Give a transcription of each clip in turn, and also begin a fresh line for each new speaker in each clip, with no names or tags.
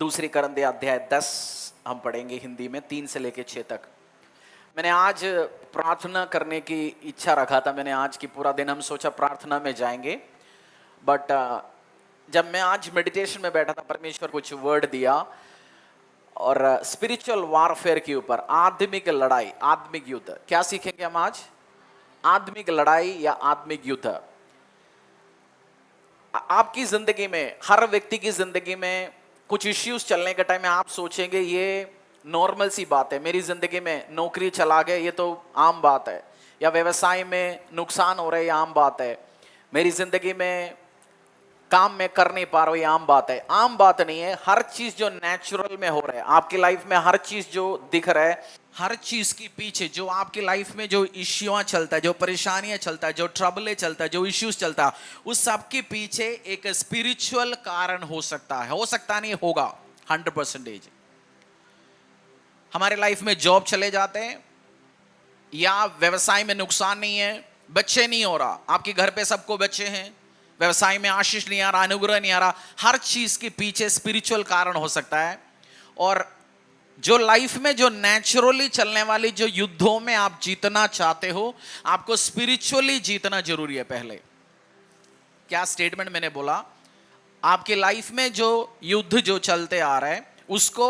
दूसरी करंथे अध्याय 10 हम पढ़ेंगे हिंदी में 3 से लेकर 6 तक। मैंने आज प्रार्थना करने की इच्छा रखा था। मैंने आज की पूरा दिन हम सोचा प्रार्थना में जाएंगे, बट जब मैं आज मेडिटेशन में बैठा था परमेश्वर कुछ वर्ड दिया और स्पिरिचुअल वारफेयर के ऊपर, आत्मिक लड़ाई, आत्मिक युद्ध। क्या सीखेंगे हम आज? आत्मिक लड़ाई या आत्मिक युद्ध। आपकी जिंदगी में, हर व्यक्ति की जिंदगी में कुछ इश्यूज चलने के टाइम में आप सोचेंगे ये नॉर्मल सी बात है, मेरी जिंदगी में नौकरी चला गया ये तो आम बात है, या व्यवसाय में नुकसान हो रहा है ये आम बात है, मेरी जिंदगी में काम में कर नहीं पा रहा हूं ये आम बात है। आम बात नहीं है। हर चीज जो नेचुरल में हो रहा है आपकी लाइफ में, हर चीज जो दिख रहा है, हर चीज के पीछे जो आपकी लाइफ में जो इश्यूआं चलता है, जो परेशानियां चलता है, जो ट्रबल चलता है, जो इश्यूज चलता है, उस सब के पीछे एक स्पिरिचुअल कारण हो सकता है। हो सकता नहीं, होगा 100%। हमारे लाइफ में जॉब चले जाते हैं या व्यवसाय में नुकसान नहीं है, बच्चे नहीं हो रहा, आपके घर पे सबको बच्चे हैं, व्यवसाय में आशीष नहीं आ रहा, अनुग्रह नहीं आ रहा, हर चीज के पीछे स्पिरिचुअल कारण हो सकता है। और जो लाइफ में जो नेचुरली चलने वाली जो युद्धों में आप जीतना चाहते हो, आपको स्पिरिचुअली जीतना जरूरी है पहले। क्या स्टेटमेंट मैंने बोला? आपकी लाइफ में जो युद्ध जो चलते आ रहा है उसको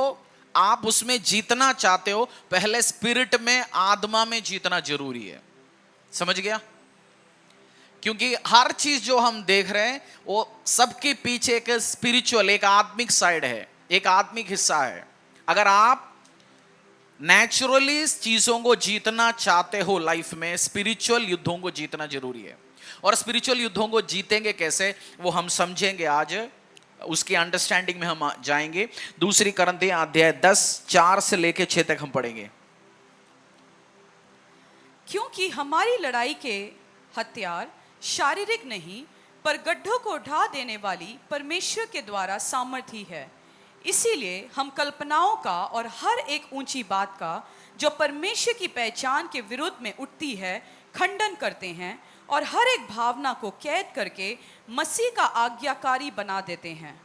आप उसमें जीतना चाहते हो, पहले स्पिरिट में, आत्मा में जीतना जरूरी है। समझ गया? क्योंकि हर चीज जो हम देख रहे हैं वो सबके पीछे एक स्पिरिचुअल, एक आत्मिक साइड है, एक आत्मिक हिस्सा है। अगर आप नेचुरली चीजों को जीतना चाहते हो लाइफ में, स्पिरिचुअल युद्धों को जीतना जरूरी है। और स्पिरिचुअल युद्धों को जीतेंगे कैसे वो हम समझेंगे आज, उसकी अंडरस्टैंडिंग में हम जाएंगे। दूसरी करंथे अध्याय 10 4 से लेकर 6 तक हम पढ़ेंगे।
क्योंकि हमारी लड़ाई के हथियार शारीरिक नहीं पर गड्ढों को ढा देने वाली परमेश्वर के द्वारा सामर्थी है। इसीलिए हम कल्पनाओं का और हर एक ऊंची बात का जो परमेश्वर की पहचान के विरुद्ध में उठती है खंडन करते हैं और हर एक भावना को कैद करके मसीह का आज्ञाकारी बना देते हैं।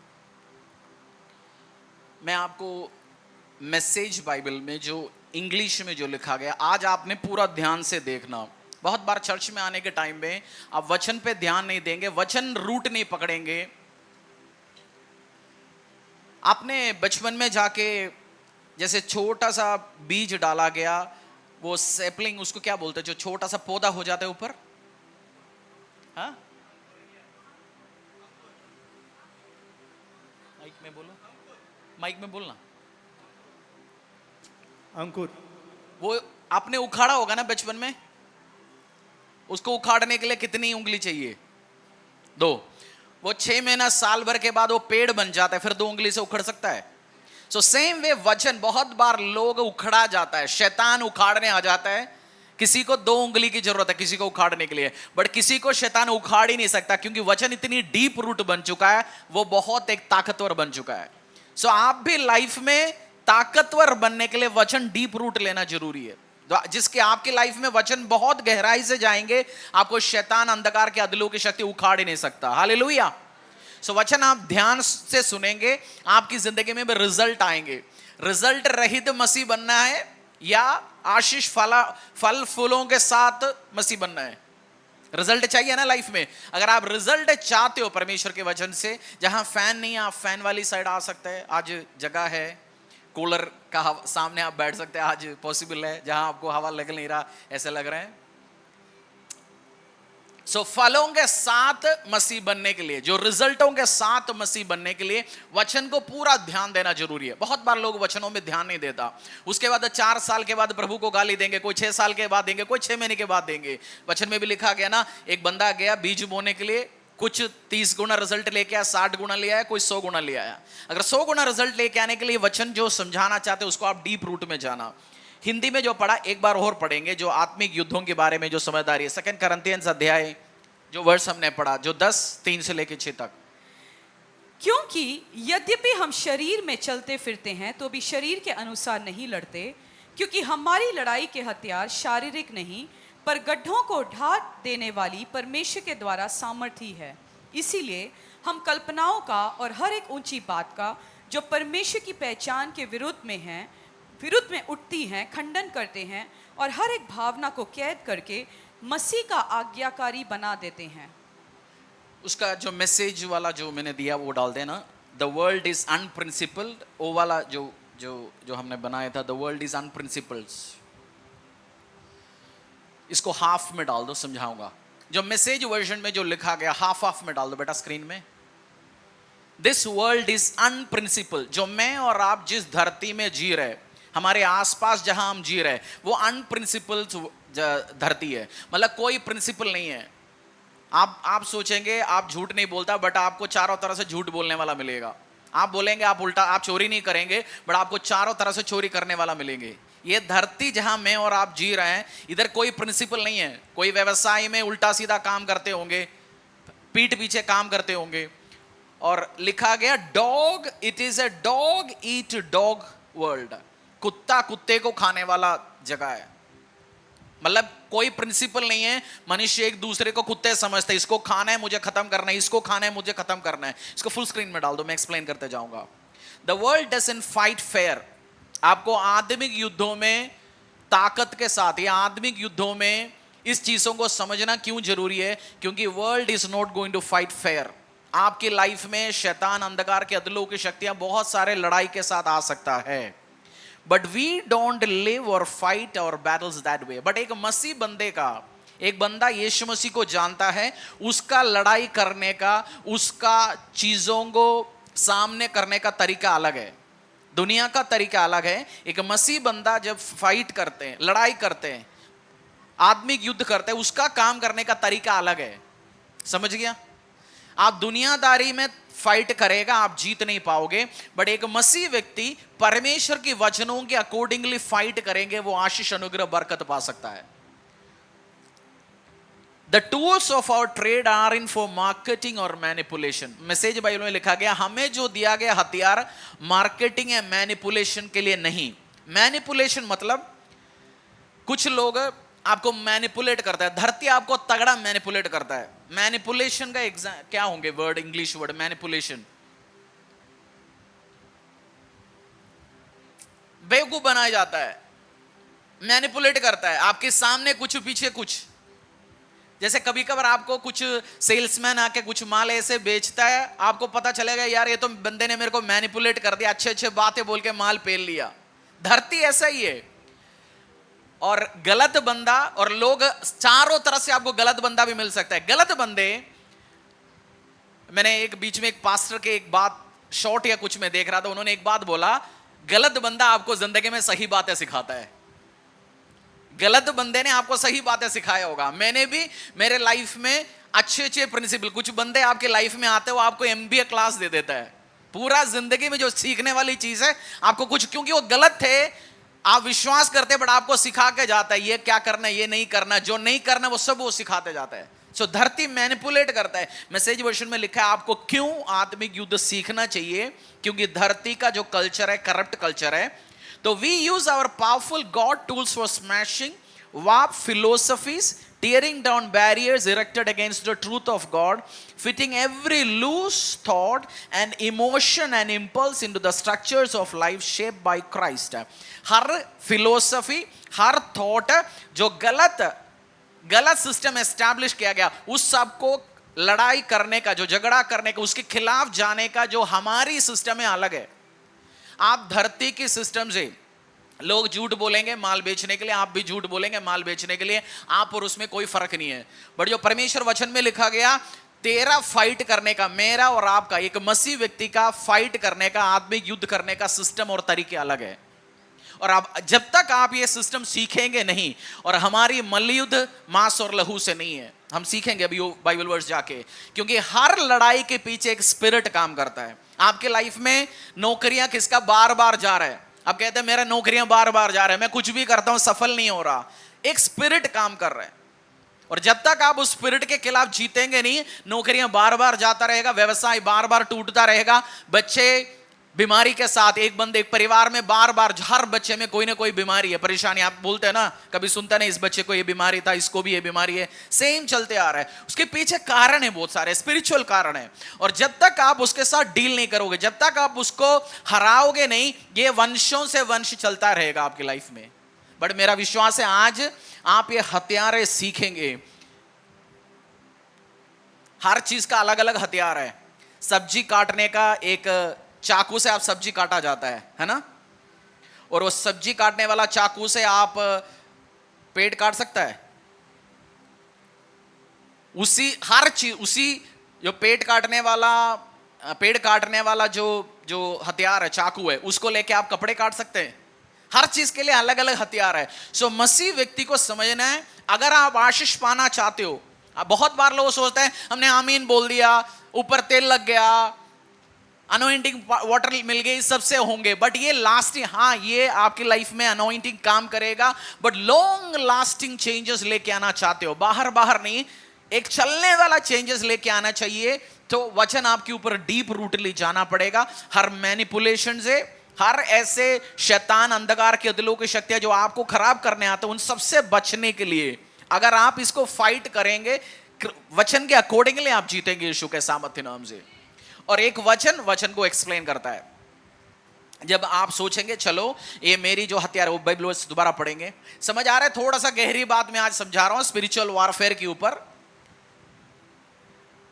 मैं आपको मैसेज बाइबल में जो इंग्लिश में जो लिखा गया, आज आपने पूरा ध्यान से देखना। बहुत बार चर्च में आने के टाइम में आप वचन पे ध्यान नहीं देंगे, वचन रूट नहीं पकड़ेंगे। आपने बचपन में जाके जैसे छोटा सा बीज डाला गया, वो सैपलिंग, उसको क्या बोलते हैं, जो छोटा सा पौधा हो जाता है ऊपर, हाँ? माइक में बोलो, माइक में बोलना।
अंकुर।
वो आपने उखाड़ा होगा ना बचपन में, उसको उखाड़ने के लिए कितनी उंगली चाहिए? 2। वो 6 महीना साल भर के बाद वो पेड़ बन जाता है, फिर 2 उंगली से उखड़ सकता है। सो सेम वे वचन, बहुत बार लोग उखड़ा जाता है, शैतान उखाड़ने आ जाता है। किसी को 2 उंगली की जरूरत है किसी को उखाड़ने के लिए, बट किसी को शैतान उखाड़ ही नहीं सकता, क्योंकि वचन इतनी डीप रूट बन चुका है, वो बहुत एक ताकतवर बन चुका है। सो आप भी लाइफ में ताकतवर बनने के लिए वचन डीप रूट लेना जरूरी है, जिसके आपकी लाइफ में वचन बहुत गहराई से जाएंगे, आपको शैतान, अंधकार के अदलों की शक्ति उखाड़ ही नहीं सकता। हालेलुया। सो वचन आप ध्यान से सुनेंगे, आपकी जिंदगी में भी रिजल्ट आएंगे। रिजल्ट रहित मसीह बनना है या आशीष फल फूलों के साथ मसीह बनना है? रिजल्ट चाहिए ना लाइफ में। अगर आप रिजल्ट चाहते हो परमेश्वर के वचन से, जहां फैन नहीं है आप फैन वाली साइड आ सकते हैं, आज जगह है, कूलर का सामने आप बैठ सकते हैं, आज पॉसिबल है, जहां आपको हवा लग नहीं रहा ऐसे लग रहे हैं। सो फलों के साथ मसीह बनने के लिए, जो रिजल्टों के साथ मसीह बनने के लिए वचन को पूरा ध्यान देना जरूरी है। बहुत बार लोग वचनों में ध्यान नहीं देता, उसके बाद 4 साल के बाद प्रभु को गाली देंगे, कोई 6 साल के बाद देंगे, कोई 6 महीने के बाद देंगे। वचन में भी लिखा गया ना, एक बंदा गया बीज बोने के लिए, कुछ 30 गुना रिजल्ट लेके आया, 60 गुना ले आया, कोई 100 गुना ले आया। अगर 100 गुना रिजल्ट लेके आने के लिए वचन जो समझाना चाहते हैं उसको आप डीप रूट में जाना। हिंदी में जो पढ़ा एक बार और पढ़ेंगे, जो आत्मिक युद्धों के बारे में जो समझदारी है। 2 करंथियंस अध्याय जो वर्ष हमने पढ़ा, जो 10 3 से लेकर 6 तक।
क्योंकि यद्यपि हम शरीर में चलते फिरते हैं तो भी शरीर के अनुसार नहीं लड़ते, क्योंकि हमारी लड़ाई के हथियार शारीरिक नहीं पर गड्ढों को ढा देने वाली परमेश्वर के द्वारा सामर्थी है। इसीलिए हम कल्पनाओं का और हर एक ऊंची बात का जो परमेश्वर की पहचान के विरुद्ध में उठती हैं, खंडन करते हैं और हर एक भावना को कैद करके मसीह का आज्ञाकारी बना देते हैं।
उसका जो मैसेज वाला जो मैंने दिया वो डाल देना, द वर्ल्ड इज अनप्रिंसिपल्ड, वो वाला जो जो जो हमने बनाया था, द वर्ल्ड इज अनप्रिंसिपल्ड, इसको हाफ में डाल दो, समझाऊंगा। जो मैसेज वर्जन में जो लिखा गया हाफ में डाल दो बेटा स्क्रीन में। दिस वर्ल्ड इज अनप्रिंसिपल, जो मैं और आप जिस धरती में जी रहे, हमारे आसपास जहां हम जी रहे, वो अनप्रिंसिपल धरती है, मतलब कोई प्रिंसिपल नहीं है। आप सोचेंगे आप झूठ नहीं बोलता, बट आपको चारों तरह से झूठ बोलने वाला मिलेगा। आप बोलेंगे आप उल्टा, आप चोरी नहीं करेंगे, बट आपको चारों तरह से चोरी करने वाला मिलेंगे। ये धरती जहां मैं और आप जी रहे हैं, इधर कोई प्रिंसिपल नहीं है। कोई व्यवसाय में उल्टा सीधा काम करते होंगे, पीठ पीछे काम करते होंगे। और लिखा गया dog, it is a dog eat dog world, कुत्ता कुत्ते को खाने वाला जगह है। मतलब कोई प्रिंसिपल नहीं है, मनुष्य एक दूसरे को कुत्ते समझते हैं, इसको खाना है मुझे खत्म करना है, इसको खाना है मुझे खत्म करना है। इसको फुल स्क्रीन में डाल दो, मैं एक्सप्लेन करते जाऊंगा। The world doesn't fight fair, आपको आत्मिक युद्धों में ताकत के साथ या आत्मिक युद्धों में इस चीजों को समझना क्यों जरूरी है, क्योंकि world is not going to fight fair. आपकी लाइफ में शैतान, अंधकार के अदलों की शक्तियां बहुत सारे लड़ाई के साथ आ सकता है, बट वी डोंट लिव और फाइट और बैटल्स दैट वे। बट एक मसीह बंदे का, एक बंदा यीशु मसीह को जानता है, उसका लड़ाई करने का, उसका चीजों को सामने करने का तरीका अलग है, दुनिया का तरीका अलग है। एक मसीह बंदा जब फाइट करते हैं, लड़ाई करते हैं, आत्मिक युद्ध करते हैं, उसका काम करने का तरीका अलग है। समझ गया? आप दुनियादारी में फाइट करेगा, आप जीत नहीं पाओगे, बट एक मसीह व्यक्ति परमेश्वर की वचनों के अकॉर्डिंगली फाइट करेंगे, वो आशीष, अनुग्रह, बरकत पा सकता है। The tools of our trade are in for marketing और मैनिपुलेशन। मैसेज बाइबल में लिखा गया, हमें जो दिया गया हथियार मार्केटिंग या मैनिपुलेशन के लिए नहीं। मैनिपुलेशन मतलब कुछ लोग आपको मैनिपुलेट करता है, धरती आपको तगड़ा मैनिपुलेट करता है। मैनिपुलेशन का एग्जाम क्या होंगे वर्ड, इंग्लिश वर्ड मैनिपुलेशन? बेवकूफ बनाया जाता है, मैनिपुलेट करता है, आपके सामने कुछ पीछे कुछ। जैसे कभी कभार आपको कुछ सेल्समैन आके कुछ माल ऐसे बेचता है, आपको पता चलेगा यार ये तो बंदे ने मेरे को मैनिपुलेट कर दिया, अच्छे अच्छे बातें बोल के माल पेल लिया। धरती ऐसा ही है। और गलत बंदा, और लोग चारों तरफ से आपको गलत बंदा भी मिल सकता है। गलत बंदे, मैंने एक बीच में एक पास्टर के एक बात शॉर्ट या कुछ में देख रहा था, उन्होंने एक बात बोला, गलत बंदा आपको जिंदगी में सही बातें सिखाता है। गलत बंदे ने आपको सही बातें सिखाया होगा। मैंने भी मेरे लाइफ में अच्छे अच्छे प्रिंसिपल, कुछ बंदे आपके लाइफ में आते हो, आपको MBA क्लास दे देता है, पूरा जिंदगी में जो सीखने वाली चीज है आपको कुछ, क्योंकि वो गलत थे, आप विश्वास करते, बट आपको सिखा के जाता है ये क्या करना है, ये नहीं करना, जो नहीं करना वो सब वो सिखाते जाता है। सो धरती मैनिपुलेट करता है। मैसेज वर्जन में लिखा है आपको क्यों आत्मिक युद्ध सीखना चाहिए, क्योंकि धरती का जो कल्चर है करप्ट कल्चर है। तो we use our powerful God tools for smashing warp philosophies, tearing down barriers erected against the truth of God, fitting every loose thought and emotion and impulse into the structures of life shaped by Christ. Her philosophy, her thought जो गलत system establish किया गया, उस सब को लड़ाई करने का, जो झगड़ा करने का, उसके खिलाफ जाने का जो हमारी सिस्टम है अलग है। आप धरती की सिस्टम से, लोग झूठ बोलेंगे माल बेचने के लिए, आप भी झूठ बोलेंगे माल बेचने के लिए, आप और उसमें कोई फर्क नहीं है। बट जो परमेश्वर वचन में लिखा गया, तेरा फाइट करने का, मेरा और आपका, एक मसीह व्यक्ति का फाइट करने का, आत्मिक युद्ध करने का सिस्टम और तरीके अलग है। और आप जब तक आप ये सिस्टम सीखेंगे नहीं, और हमारी मल्लयुद्ध मांस और लहू से नहीं है, हम सीखेंगे अभी बाइबल वर्स जाके, क्योंकि हर लड़ाई के पीछे एक स्पिरिट काम करता है। आपके लाइफ में नौकरियां किसका बार बार जा रहा है, आप कहते हैं मेरा नौकरियां बार बार जा रहा है, मैं कुछ भी करता हूं सफल नहीं हो रहा, एक स्पिरिट काम कर रहा है। और जब तक आप उस स्पिरिट के खिलाफ जीतेंगे नहीं, नौकरियां बार बार जाता रहेगा, व्यवसाय बार बार टूटता रहेगा, बच्चे बीमारी के साथ एक बंदे एक परिवार में बार बार हर बच्चे में कोई ना कोई बीमारी है, परेशानी। आप बोलते हैं ना, कभी सुनते नहीं इस बच्चे को ये बीमारी था, इसको भी ये बीमारी है, सेम चलते आ रहा है। उसके पीछे कारण है, बहुत सारे स्पिरिचुअल कारण है। और जब तक आप उसके साथ डील नहीं करोगे, जब तक आप उसको हराओगे नहीं, ये वंशों से वंश चलता रहेगा आपकी लाइफ में। बट मेरा विश्वास है आज आप ये हथियार सीखेंगे। हर चीज का अलग अलग हथियार है। सब्जी काटने का एक चाकू से आप सब्जी काटा जाता है ना, और वो सब्जी काटने वाला चाकू से आप पेट काट सकता है। उसी हर चीज, उसी जो पेट काटने वाला जो हथियार है, चाकू है, उसको लेके आप कपड़े काट सकते हैं। हर चीज के लिए अलग अलग हथियार है। सो मसीह व्यक्ति को समझना है, अगर आप आशीष पाना चाहते हो। बहुत बार लोग सोचते हैं हमने आमीन बोल दिया, ऊपर तेल लग गया, अनॉइंटिंग वाटर मिल गई, सबसे होंगे। बट ये लास्टिंग, हाँ ये आपकी लाइफ में अनॉइंटिंग काम करेगा, बट लॉन्ग लास्टिंग चेंजेस लेके आना चाहते हो, बाहर नहीं, एक चलने वाला चेंजेस लेके आना चाहिए, तो वचन आपके ऊपर डीप रूटली जाना पड़ेगा। हर मैनिपुलेशन से, हर ऐसे शैतान अंधकार के दिलों की शक्तियां जो आपको खराब करने आते हैं, उन सबसे बचने के लिए अगर आप इसको फाइट करेंगे, वचन के अकॉर्डिंगली आप जीतेंगे यीशु के सामर्थ्य नाम से। और एक वचन को एक्सप्लेन करता है। जब आप सोचेंगे चलो ये मेरी जो हथियार है, वो बाइबल वर्स दोबारा पढ़ेंगे, समझ आ रहा है? थोड़ा सा गहरी बात मैं आज समझा रहा हूं स्पिरिचुअल वॉरफेयर के ऊपर।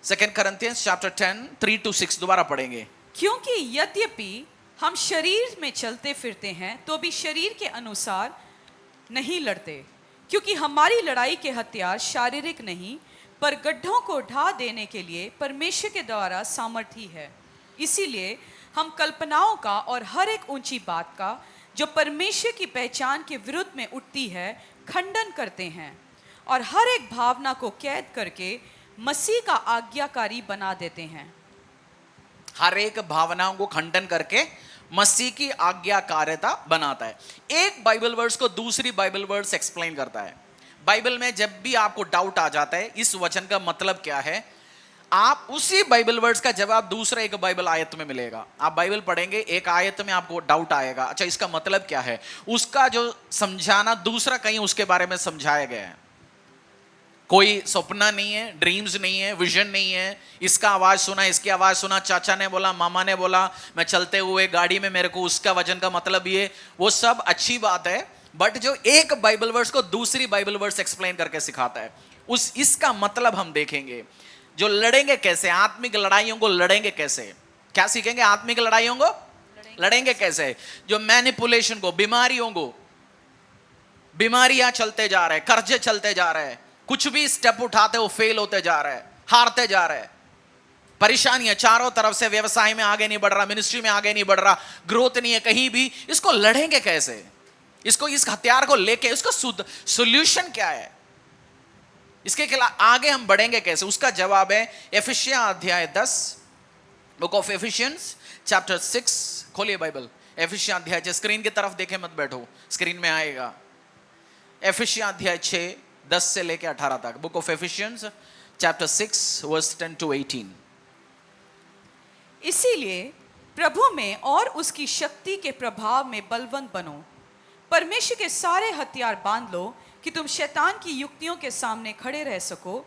2 Corinthians chapter 10 3-6 दोबारा पढ़ेंगे।
क्योंकि यद्यपि हम शरीर में चलते फिरते हैं तो भी शरीर के अनुसार नहीं लड़ते, क्योंकि हमारी लड़ाई के हथियार शारीरिक नहीं पर गड्ढों को ढा देने के लिए परमेश्वर के द्वारा सामर्थी है। इसीलिए हम कल्पनाओं का और हर एक ऊंची बात का जो परमेश्वर की पहचान के विरुद्ध में उठती है खंडन करते हैं, और हर एक भावना को कैद करके मसीह का आज्ञाकारी बना देते हैं।
हर एक भावनाओं को खंडन करके मसीह की आज्ञाकारिता बनाता है। एक बाइबल वर्स को दूसरी बाइबल वर्स एक्सप्लेन करता है। बाइबल में जब भी आपको डाउट आ जाता है इस वचन का मतलब क्या है, आप उसी बाइबल वर्ड्स का जवाब दूसरा एक बाइबल आयत में मिलेगा। आप बाइबल पढ़ेंगे, एक आयत में आपको डाउट आएगा, अच्छा इसका मतलब क्या है, उसका जो समझाना दूसरा कहीं उसके बारे में समझाया गया है। कोई सपना नहीं है, ड्रीम्स नहीं है, विजन नहीं है, इसका आवाज सुना, इसकी आवाज सुना, चाचा ने बोला, मामा ने बोला, मैं चलते हुए गाड़ी में मेरे को उसका वचन का मतलब ये, वो सब अच्छी बात है। बट जो एक बाइबल वर्स को दूसरी बाइबल वर्स एक्सप्लेन करके सिखाता है, इसका मतलब हम देखेंगे। जो लड़ेंगे कैसे, आत्मिक लड़ाइयों को लड़ेंगे कैसे, क्या सीखेंगे? आत्मिक लड़ाइयों को लड़ेंगे कैसे? जो मैनिपुलेशन को, बीमारियों को, बीमारियां चलते जा रहे हैं, कर्जे चलते जा रहे हैं, कुछ भी स्टेप उठाते वो फेल होते जा रहे हैं, हारते जा रहे हैं, परेशानियां चारों तरफ से, व्यवसाय में आगे नहीं बढ़ रहा, मिनिस्ट्री में आगे नहीं बढ़ रहा, ग्रोथ नहीं है कहीं भी, इसको लड़ेंगे कैसे? इसको, इस हथियार को लेके इसका सॉल्यूशन क्या है, इसके खिलाफ आगे हम बढ़ेंगे कैसे? उसका जवाब है एफिशियंस अध्याय 10, बुक ऑफ एफिशियंस चैप्टर 6। खोलिए बाइबल, एफिशियंस अध्याय, स्क्रीन की तरफ देखे मत बैठो, स्क्रीन में आएगा। एफिशियंस अध्याय 6 10 से लेके 18 तक, book of Ephesians chapter 6 verse 10 to 18।
इसीलिए प्रभु में और उसकी शक्ति के प्रभाव में बलवंत बनो, परमेश्वर के सारे हथियार बांध लो कि तुम शैतान की युक्तियों के सामने खड़े रह सको,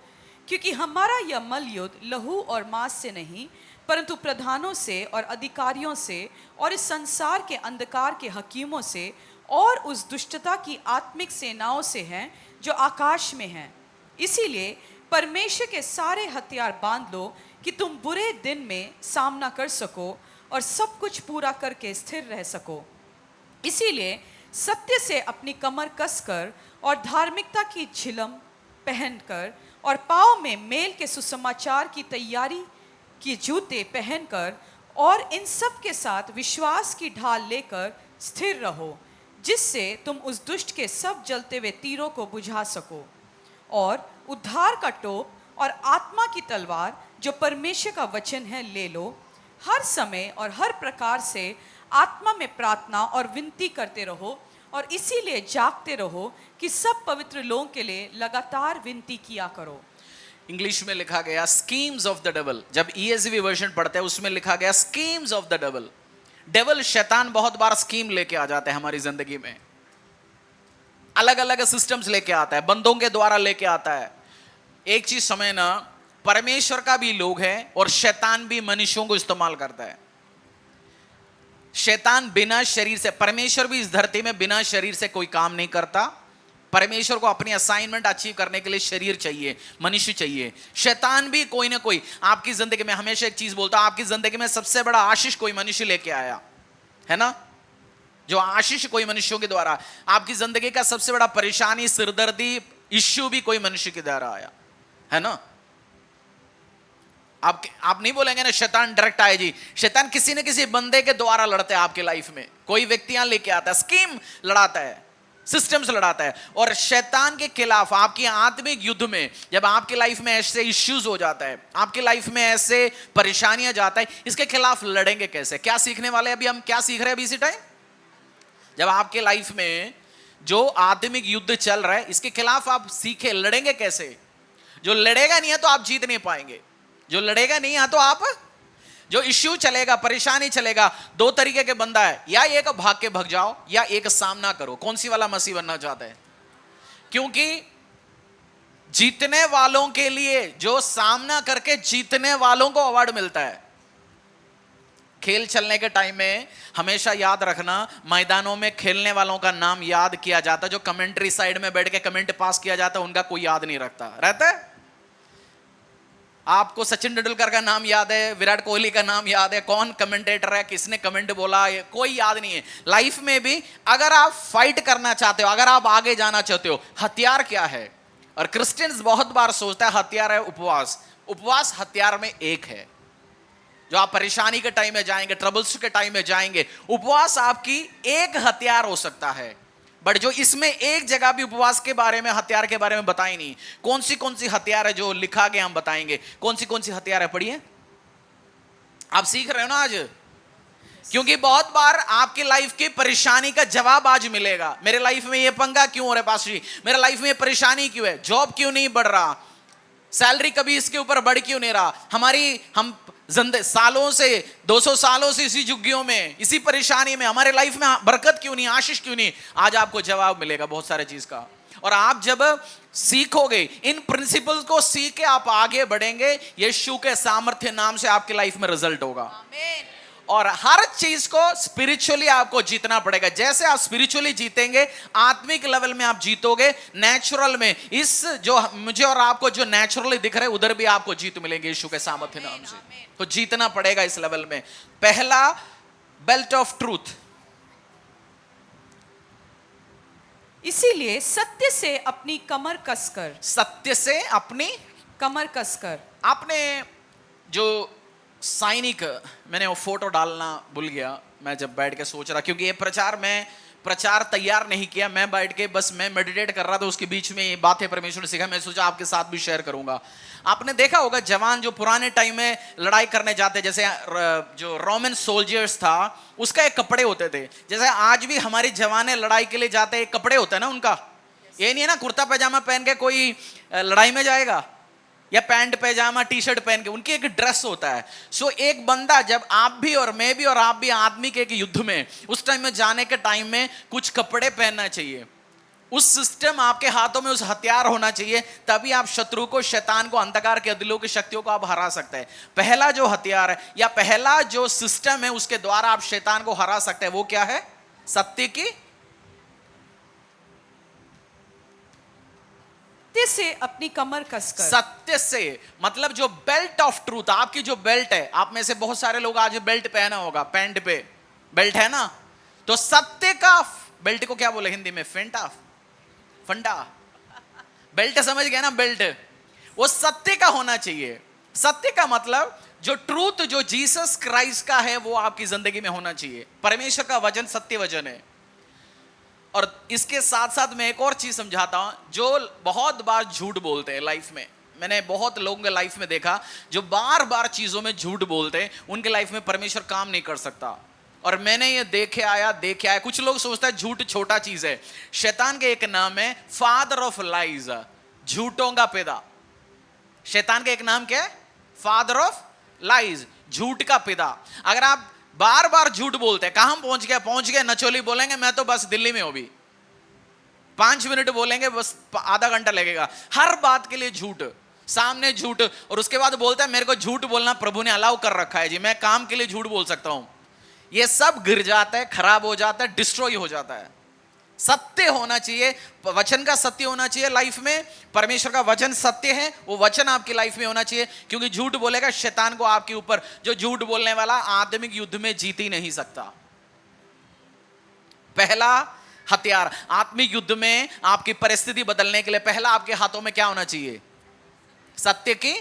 क्योंकि हमारा यह मल युद्ध लहू और मांस से नहीं परंतु प्रधानों से और अधिकारियों से और इस संसार के अंधकार के हकीमों से और उस दुष्टता की आत्मिक सेनाओं से है जो आकाश में है। इसीलिए परमेश्वर के सारे हथियार बांध लो कि तुम बुरे दिन में सामना कर सको और सब कुछ पूरा करके स्थिर रह सको। इसीलिए सत्य से अपनी कमर कसकर और धार्मिकता की झिलम पहनकर और पाँव में मेल के सुसमाचार की तैयारी की जूते पहनकर और इन सब के साथ विश्वास की ढाल लेकर स्थिर रहो, जिससे तुम उस दुष्ट के सब जलते हुए तीरों को बुझा सको। और उद्धार का टोप और आत्मा की तलवार जो परमेश्वर का वचन है ले लो। हर समय और हर प्रकार से आत्मा में प्रार्थना और विनती करते रहो और इसीलिए जागते रहो कि सब पवित्र लोगों के लिए लगातार विनती किया करो।
इंग्लिश में लिखा गया स्कीम्स ऑफ द डेविल, जब ESV वर्जन पढ़ते हैं उसमें लिखा गया schemes of the devil. Devil शैतान बहुत बार स्कीम लेके आ जाता है हमारी जिंदगी में, अलग अलग सिस्टम्स लेके आता है, बंदों के द्वारा लेके आता है। एक चीज समझना, परमेश्वर का भी लोग है और शैतान भी मनुष्यों को इस्तेमाल करता है। शैतान बिना शरीर से, परमेश्वर भी इस धरती में बिना शरीर से कोई काम नहीं करता। परमेश्वर को अपनी असाइनमेंट अचीव करने के लिए शरीर चाहिए, मनुष्य चाहिए। शैतान भी कोई ना कोई आपकी जिंदगी में, हमेशा एक चीज बोलता, आपकी जिंदगी में सबसे बड़ा आशीष कोई मनुष्य लेके आया है ना, जो आशीष कोई मनुष्यों के द्वारा। आपकी जिंदगी का सबसे बड़ा परेशानी, सिरदर्दी, इश्यू भी कोई मनुष्य के द्वारा आया है ना। आप नहीं बोलेंगे ना शैतान डायरेक्ट आए जी, शैतान किसी न किसी बंदे के द्वारा लड़ते हैं आपके लाइफ में। कोई व्यक्तियां लेके आता है, स्कीम लड़ाता है, सिस्टम्स लड़ाता है। और शैतान के खिलाफ आपकी आत्मिक युद्ध में जब आपके लाइफ में ऐसे इश्यूज हो जाता है, आपके लाइफ में ऐसे परेशानियां जाता है, इसके खिलाफ लड़ेंगे कैसे? क्या सीखने वाले अभी हम क्या सीख रहे हैं अभी इसी टाइम? जब आपके लाइफ में जो आत्मिक युद्ध चल रहा है, इसके खिलाफ आप सीखे लड़ेंगे कैसे। जो लड़ेगा नहीं है तो आप जीत नहीं पाएंगे। जो लड़ेगा नहीं है तो आप, जो इश्यू चलेगा, परेशानी चलेगा, दो तरीके के बंदा है, या एक भाग के भग जाओ या एक सामना करो। कौन सी वाला मसीह बनना चाहते हैं? क्योंकि जीतने वालों के लिए, जो सामना करके जीतने वालों को अवार्ड मिलता है। खेल चलने के टाइम में हमेशा याद रखना, मैदानों में खेलने वालों का नाम याद किया जाता है। जो कमेंट्री साइड में बैठ के कमेंट पास किया जाता है, उनका कोई याद नहीं रखता। रहता है आपको सचिन तेंदुलकर का नाम याद है, विराट कोहली का नाम याद है, कौन कमेंटेटर है, किसने कमेंट बोला, कोई याद नहीं है। लाइफ में भी अगर आप फाइट करना चाहते हो, अगर आप आगे जाना चाहते हो, हथियार क्या है? और क्रिश्चियंस बहुत बार सोचता है हथियार है उपवास। उपवास हथियार में एक है। जो आप परेशानी के टाइम में जाएंगे, ट्रबल्स के टाइम में जाएंगे, उपवास आपकी एक हथियार हो सकता है। बट जो इसमें एक जगह भी उपवास के बारे में, हथियार के बारे में बताई नहीं। कौन सी हथियार है जो लिखा गया, हम बताएंगे कौन सी हथियार है। पढ़िए, आप सीख रहे हो ना आज। क्योंकि बहुत बार आपकी लाइफ की परेशानी का जवाब आज मिलेगा। मेरे लाइफ में ये पंगा क्यों हो रहा है पास्टर जी, मेरे लाइफ में ये परेशानी क्यों है, जॉब क्यों नहीं बढ़ रहा, सैलरी कभी इसके ऊपर बढ़ क्यों नहीं रहा, हम सालों से, 200 सालों से इसी झुग्गियों में, इसी परेशानी में, हमारे लाइफ में बरकत क्यों नहीं, आशीष क्यों नहीं। आज आपको जवाब मिलेगा बहुत सारे चीज का। और आप जब सीखोगे, इन प्रिंसिपल्स को सीख के आप आगे बढ़ेंगे, यीशु के सामर्थ्य नाम से आपकी लाइफ में रिजल्ट होगा। आमीन। और हर चीज को स्पिरिचुअली आपको जीतना पड़ेगा। जैसे आप स्पिरिचुअली जीतेंगे, आत्मिक लेवल में आप जीतोगे, नेचुरल में, इस जो मुझे और आपको जो नेचुरली दिख रहा है, उधर भी आपको जीत मिलेंगे यीशु के सामर्थ्य नाम से। तो जीतना पड़ेगा इस लेवल में। पहला, बेल्ट ऑफ ट्रूथ।
इसीलिए सत्य से अपनी कमर कसकर,
सत्य से अपनी
कमर कसकर।
आपने जो सैनिक, मैंने वो फोटो डालना भूल गया, मैं जब बैठ के सोच रहा, क्योंकि ये प्रचार तैयार नहीं किया, मैं बैठ के बस मैं मेडिटेट कर रहा था, उसके बीच में ये बातें परमेश्वर ने सिखा, मैं सोचा आपके साथ भी शेयर करूंगा। आपने देखा होगा जवान जो पुराने टाइम में लड़ाई करने जाते, जैसे जो रोमन सोल्जर्स था, उसका एक कपड़े होते थे। जैसे आज भी हमारे जवान लड़ाई के लिए जाते, एक कपड़े होते हैं ना उनका। ये नहीं है ना कुर्ता पैजामा पहन के कोई लड़ाई में जाएगा, या पैंट पैजामा टी शर्ट पहन के, उनकी एक ड्रेस होता है। सो एक बंदा, जब आप भी और मैं भी और आप भी आदमी के एक युद्ध में, उस टाइम में जाने के टाइम में कुछ कपड़े पहनना चाहिए। उस सिस्टम आपके हाथों में, उस हथियार होना चाहिए, तभी आप शत्रु को, शैतान को, अंधकार के दिलों की शक्तियों को आप हरा सकते हैं। पहला जो हथियार है या पहला जो सिस्टम है, उसके द्वारा आप शैतान को हरा सकते हैं, वो क्या है? सत्य की,
सत्य से अपनी कमर कसकर।
सत्य से मतलब जो बेल्ट ऑफ ट्रूथ, आपकी जो बेल्ट है, आप में से बहुत सारे लोग आज बेल्ट पहना होगा, पैंट पे बेल्ट है ना, तो सत्य का बेल्ट को क्या बोले हिंदी में? फंडा। बेल्ट समझ गया ना? बेल्ट वो सत्य का होना चाहिए। सत्य का मतलब जो ट्रूथ, जो जीसस क्राइस्ट का है, वो आपकी जिंदगी में होना चाहिए। परमेश्वर का वचन सत्य वचन है। और इसके साथ साथ मैं एक और चीज समझाता हूं, जो बहुत बार झूठ बोलते हैं लाइफ में। मैंने बहुत लोगों के लाइफ में देखा जो बार बार चीजों में झूठ बोलते हैं, उनके लाइफ में परमेश्वर काम नहीं कर सकता। और मैंने ये देखे आया। कुछ लोग सोचता है झूठ छोटा चीज है। शैतान के एक नाम है फादर ऑफ लाइज, झूठों का पिता। शैतान का एक नाम क्या है? फादर ऑफ लाइज, झूठ का पिता। अगर आप बार बार झूठ बोलते हैं। कहां पहुंच गए नचोली बोलेंगे मैं तो बस दिल्ली में हूं भी, 5 मिनट बोलेंगे बस आधा घंटा लगेगा, हर बात के लिए झूठ, सामने झूठ, और उसके बाद बोलता है मेरे को झूठ बोलना प्रभु ने अलाउ कर रखा है जी, मैं काम के लिए झूठ बोल सकता हूं। ये सब गिर जाता है, खराब हो जाता है, डिस्ट्रॉय हो जाता है। सत्य होना चाहिए, वचन का सत्य होना चाहिए लाइफ में, परमेश्वर का वचन सत्य है, वो वचन आपकी लाइफ में होना चाहिए, क्योंकि झूठ बोलेगा शैतान को आपके ऊपर, जो झूठ बोलने वाला आत्मिक युद्ध में जीत ही नहीं सकता। पहला हथियार आत्मिक युद्ध में आपकी परिस्थिति बदलने के लिए, पहला आपके हाथों में क्या होना चाहिए? सत्य की,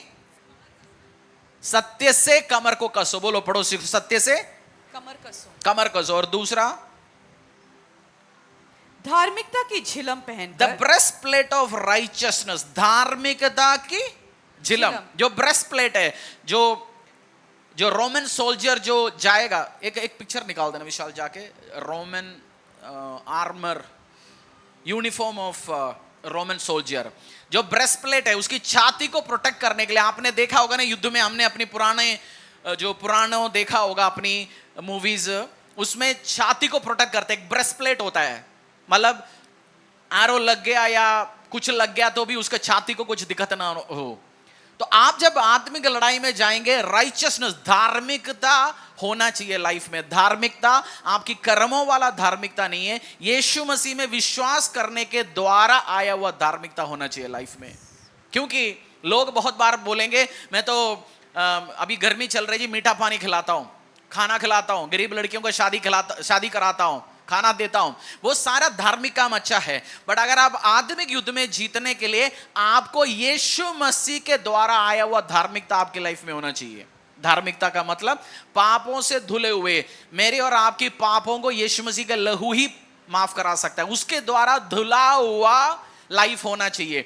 सत्य से कमर को कसो, बोलो पड़ोसी, सत्य से कमर कसो। और दूसरा
धार्मिकता की झिलम
द
पहनकर,
ब्रेस्ट प्लेट ऑफ राइचियसनेस, धार्मिकता की झिलम। जो ब्रेस्ट प्लेट है, जो रोमन सोल्जर जो जाएगा, एक पिक्चर निकाल देना विशाल जाके, Roman armour, uniform of Roman soldier, जो ब्रेस्ट प्लेट है उसकी छाती को प्रोटेक्ट करने के लिए, आपने देखा होगा ना युद्ध में, हमने अपनी पुराणों देखा होगा अपनी मूवीज, उसमें छाती को प्रोटेक्ट करते एक ब्रेस्ट प्लेट होता है, मतलब एरो लग गया या कुछ लग गया तो भी उसके छाती को कुछ दिक्कत ना हो। तो आप जब आत्मिक लड़ाई में जाएंगे, राइचियसनेस, धार्मिकता होना चाहिए लाइफ में। धार्मिकता आपकी कर्मों वाला धार्मिकता नहीं है, यीशु मसीह में विश्वास करने के द्वारा आया हुआ धार्मिकता होना चाहिए लाइफ में। क्योंकि लोग बहुत बार बोलेंगे मैं तो अभी गर्मी चल रही जी, मीठा पानी खिलाता हूं, खाना खिलाता हूं, गरीब लड़कियों को शादी कराता हूं, खाना देता हूं, वो सारा धार्मिक काम अच्छा है। बट अगर आप आत्मिक युद्ध में जीतने के लिए, आपको यीशु मसीह के द्वारा आया हुआ धार्मिकता आपकी लाइफ में होना चाहिए। धार्मिकता का मतलब पापों से धुले हुए, मेरे और आपकी पापों को यीशु मसीह का लहू ही माफ करा सकता है, उसके द्वारा धुला हुआ लाइफ होना चाहिए।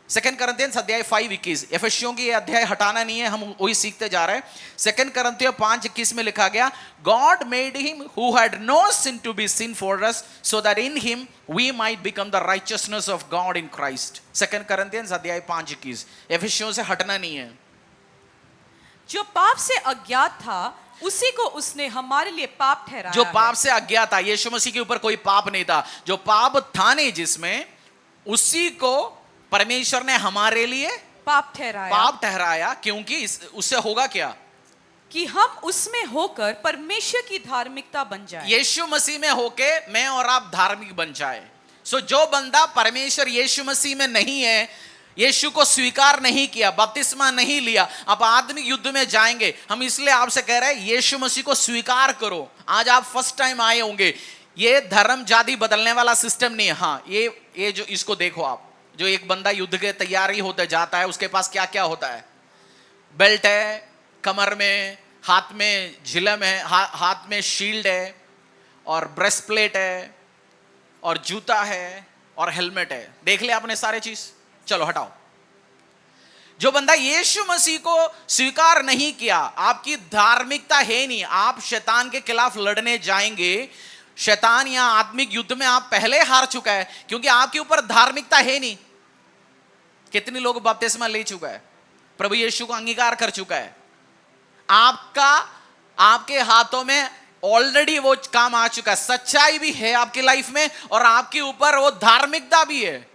सेकंड करंथियंस अध्याय 5:21, एफेसियों की अध्याय हटाना नहीं है, हम वही सीखते जा रहे हैं। सेकंड करंथियों 5:21 में लिखा गया, God made him who had no sin to be sin for us so that in him we might become the righteousness of God in Christ. Second Corinthians अध्याय 5:21, एफेसियों से हटना नहीं है।
जो पाप से अज्ञात था उसी को उसने हमारे लिए पाप ठहराया।
जो पाप से अज्ञात था, यीशु मसीह के ऊपर कोई पाप नहीं था, जो पाप था नहीं जिसमें, उसी को परमेश्वर ने हमारे लिए
पाप ठहराया।
क्योंकि उससे होगा क्या?
कि हम उसमें होकर परमेश्वर की धार्मिकता बन जाए।
यीशु मसीह में होके मैं और आप धार्मिक बन जाए। सो जो बंदा परमेश्वर यीशु मसीह में नहीं है, यीशु को स्वीकार नहीं किया, बपतिस्मा नहीं लिया, अब आत्मिक युद्ध में जाएंगे। हम इसलिए आपसे कह रहे हैं यीशु मसीह को स्वीकार करो। आज आप फर्स्ट टाइम आए होंगे, ये धर्म जाति बदलने वाला सिस्टम नहीं है। हाँ, ये जो इसको देखो आप, जो एक बंदा युद्ध के तैयारी होते जाता है, उसके पास क्या क्या होता है? बेल्ट है, कमर में, हाथ में झिलम है, हाथ में शील्ड है, और ब्रेस्ट प्लेट है, और जूता है, और हेलमेट है। देख ले आपने सारे चीज, चलो हटाओ। जो बंदा यीशु मसीह को स्वीकार नहीं किया, आपकी धार्मिकता है नहीं, आप शैतान के खिलाफ लड़ने जाएंगे, शैतान या आत्मिक युद्ध में आप पहले हार चुका है, क्योंकि आपके ऊपर धार्मिकता है नहीं। कितने लोग बपतिस्मा ले चुका है, प्रभु यीशु को अंगीकार कर चुका है, आपके हाथों में ऑलरेडी वो काम आ चुका है, सच्चाई भी है आपकी लाइफ में, और आपके ऊपर वो धार्मिकता भी है।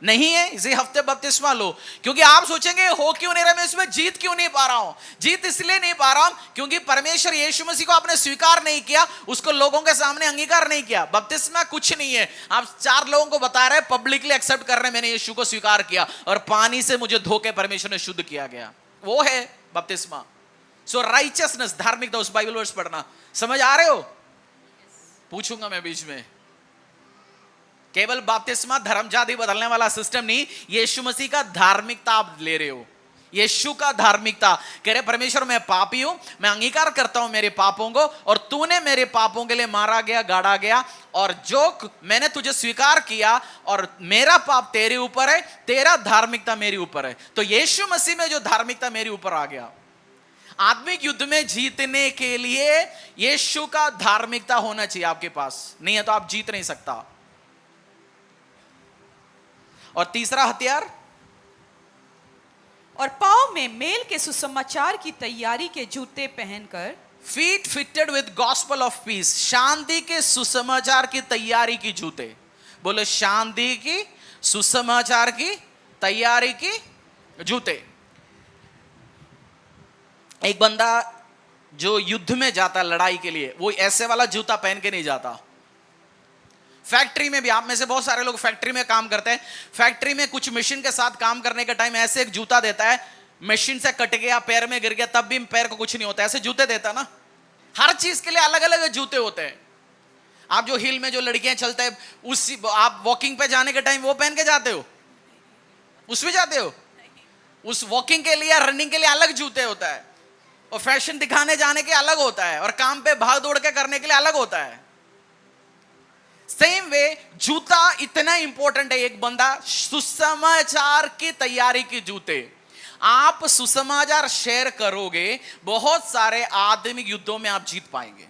नहीं है इसी हफ्ते बपतिस्मा लो, क्योंकि आप सोचेंगे हो क्यों नहीं रहा, मैं इसमें जीत क्यों नहीं पा रहा हूं? जीत इसलिए नहीं पा रहा हूं क्योंकि परमेश्वर यीशु मसीह को आपने स्वीकार नहीं किया, उसको लोगों के सामने अंगीकार नहीं किया। बपतिस्मा कुछ नहीं है, आप 4 लोगों को बता रहे, पब्लिकली एक्सेप्ट कर रहे, मैंने यीशु को स्वीकार किया और पानी से मुझे धो के परमेश्वर ने शुद्ध किया गया, वो है बपतिस्मा। सो राइचियसनेस, धार्मिकता, उस बाइबल वर्स पढ़ना। समझ आ रहे हो? पूछूंगा मैं बीच में। केवल बपतिस्मा धर्म जाति बदलने वाला सिस्टम नहीं, यीशु मसीह का धार्मिकता आप ले रहे हो, यीशु का धार्मिकता। कह रहे परमेश्वर मैं पापी हूं, मैं अंगीकार करता हूं मेरे पापों को, और तूने मेरे पापों के लिए मारा गया, गाड़ा गया, और जो मैंने तुझे स्वीकार किया, और मेरा पाप तेरे ऊपर है, तेरा धार्मिकता मेरे ऊपर है। तो यीशु मसीह में जो धार्मिकता मेरे ऊपर आ गया। आत्मिक युद्ध में जीतने के लिए यीशु का धार्मिकता होना चाहिए आपके पास, नहीं है तो आप जीत नहीं सकता। और तीसरा हथियार
और पाँव में मेल के सुसमाचार की तैयारी के जूते पहनकर,
feet fitted with gospel of peace, शांति के सुसमाचार की तैयारी की जूते। बोले शांति की सुसमाचार की तैयारी की जूते। एक बंदा जो युद्ध में जाता लड़ाई के लिए, वो ऐसे वाला जूता पहन के नहीं जाता। फैक्ट्री में भी, आप में से बहुत सारे लोग फैक्ट्री में काम करते हैं, फैक्ट्री में कुछ मशीन के साथ काम करने के टाइम ऐसे एक जूता देता है, मशीन से कट गया, पैर में गिर गया, तब भी पैर को कुछ नहीं होता, ऐसे जूते देता ना। हर चीज के लिए अलग अलग जूते होते हैं। आप जो हिल में जो लड़कियां चलते हैं, उसी आप वॉकिंग पे जाने के टाइम वो पहन के जाते हो, उसमें जाते हो। उस वॉकिंग के लिए, रनिंग के लिए अलग जूते होता है, और फैशन दिखाने जाने के अलग होता है, और काम पे भाग दौड़ के करने के लिए अलग होता है। सेम वे जूता इतना इंपॉर्टेंट है। एक बंदा सुसमाचार की तैयारी की जूते। आप सुसमाचार शेयर करोगे, बहुत सारे आत्मिक युद्धों में आप जीत पाएंगे।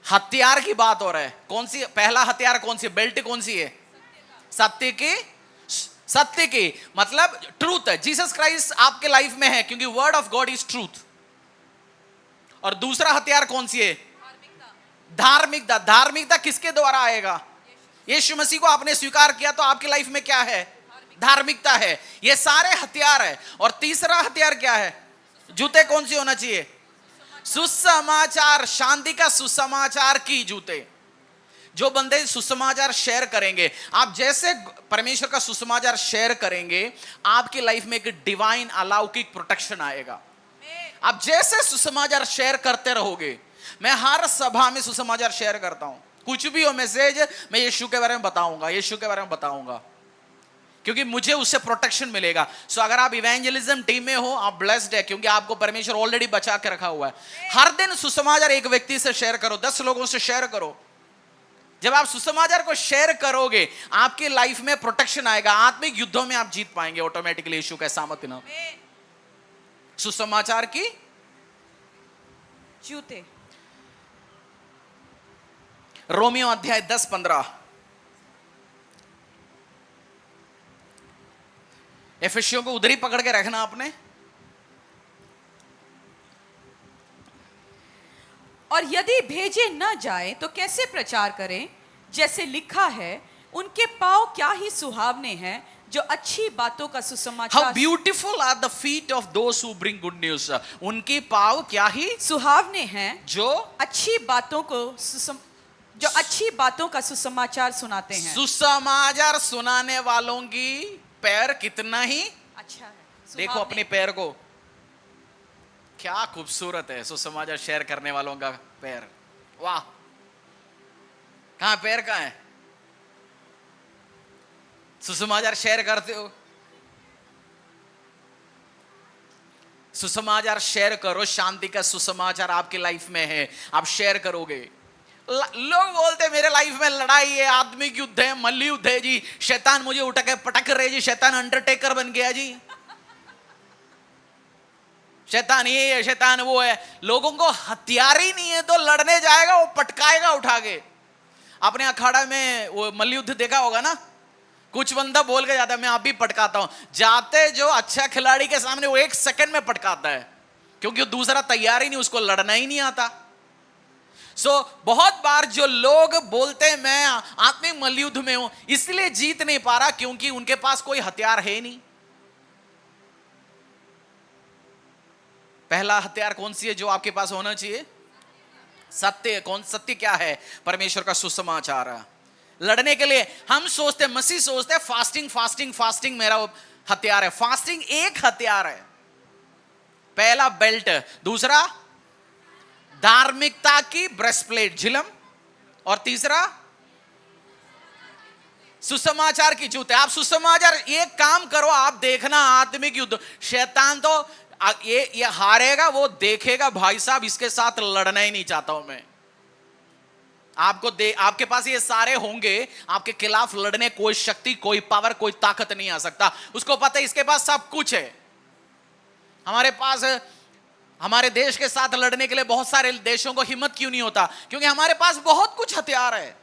हथियार की बात हो रहा है, कौन सी पहला हथियार कौन सी, बेल्ट कौन सी है? सत्य की, सत्य की मतलब ट्रूथ है। जीसस क्राइस्ट आपके लाइफ में है, क्योंकि word of God is truth. और दूसरा हथियार कौन सी है? धार्मिकता। धार्मिकता किसके द्वारा आएगा? यीशु मसीह को आपने स्वीकार किया तो आपकी लाइफ में क्या है? धार्मिकता है। ये सारे हथियार है। और तीसरा हथियार क्या है? जूते कौन सी होना चाहिए? सुसमाचार, शांति का सुसमाचार की जूते। जो बंदे सुसमाचार शेयर करेंगे, आप जैसे परमेश्वर का सुसमाचार शेयर करेंगे, आपकी लाइफ में एक डिवाइन अलौकिक प्रोटेक्शन आएगा। आप जैसे सुसमाचार शेयर करते रहोगे, मैं हर सभा में सुसमाचार शेयर करता हूं, कुछ भी हो मैसेज, मैं यीशु के बारे में बताऊंगा, यीशु के बारे में बताऊंगा, क्योंकि मुझे उससे प्रोटेक्शन मिलेगा। सो अगर आप इवेंजलिज्म टीम में हो, आप ब्लेस्ड है, क्योंकि आपको परमेश्वर ऑलरेडी बचा के रखा हुआ है। हर दिन सुसमाचार एक व्यक्ति से शेयर करो, 10 लोगों से शेयर करो। जब आप सुसमाचार को शेयर करोगे, आपकी लाइफ में प्रोटेक्शन आएगा, आत्मिक युद्धों में आप जीत पाएंगे ऑटोमेटिकली यीशु के सामर्थ्य में। सुसमाचार की
जूते।
रोमियो अध्याय 10-15। एफेसियों को उधर ही पकड़ के रखना आपने।
और यदि भेजे न जाए तो कैसे प्रचार करें? जैसे लिखा है, उनके पांव क्या ही सुहावने हैं जो अच्छी बातों का
How
सुसमाचार।
beautiful are the feet of those who bring good news. उनके पाँव क्या ही
सुहावने हैं
जो
अच्छी बातों को जो अच्छी बातों का सुसमाचार सुनाते हैं।
सुसमाचार सुनाने वालों की पैर कितना ही
अच्छा है।
देखो अपने पैर को, क्या खूबसूरत है सुसमाचार शेयर करने वालों का पैर। वाह, कहां पैर कहां है? सुसमाचार शेयर करते हो, सुसमाचार शेयर करो। शांति का सुसमाचार आपकी लाइफ में है, आप शेयर करोगे। लोग बोलते मेरे लाइफ में लड़ाई है, आत्मिक युद्ध है, मल्ल युद्ध है जी, शैतान मुझे उठा के पटक रहे जी, शैतान अंडरटेकर बन गया जी, शैतान ये है, शैतान वो है। लोगों को हथियार ही नहीं है तो लड़ने जाएगा, वो पटकाएगा उठा के। आपने अखाड़ा में वो मल्ल युद्ध देखा होगा ना, कुछ बंदा बोल के जाता है मैं आप भी पटकाता हूं, जाते जो अच्छा खिलाड़ी के सामने वो 1 सेकंड में पटकाता है, क्योंकि वो दूसरा तैयार ही नहीं, उसको लड़ना ही नहीं आता। बहुत बार जो लोग बोलते हैं मैं आत्मिक मल्ल युद्ध में हूं, इसलिए जीत नहीं पा रहा क्योंकि उनके पास कोई हथियार है नहीं। पहला हथियार कौन सी है जो आपके पास होना चाहिए? सत्य। कौन सत्य क्या है? परमेश्वर का सुसमाचार। लड़ने के लिए हम सोचते, मसीह सोचते फास्टिंग फास्टिंग फास्टिंग मेरा हथियार है। फास्टिंग एक हथियार है। पहला बेल्ट, दूसरा धार्मिकता की ब्रेस्टप्लेट झिलम, और तीसरा सुसमाचार की जूते। आप सुसमाचार एक काम करो, आप देखना आत्मिक युद्ध, शैतान तो ये हारेगा, वो देखेगा भाई साहब इसके साथ लड़ना ही नहीं चाहता हूं मैं। आपके पास ये सारे होंगे, आपके खिलाफ लड़ने कोई शक्ति, कोई पावर, कोई ताकत नहीं आ सकता। उसको पता है इसके पास सब कुछ है। हमारे पास, हमारे देश के साथ लड़ने के लिए बहुत सारे देशों को हिम्मत क्यों नहीं होता? क्योंकि हमारे पास बहुत कुछ हथियार है।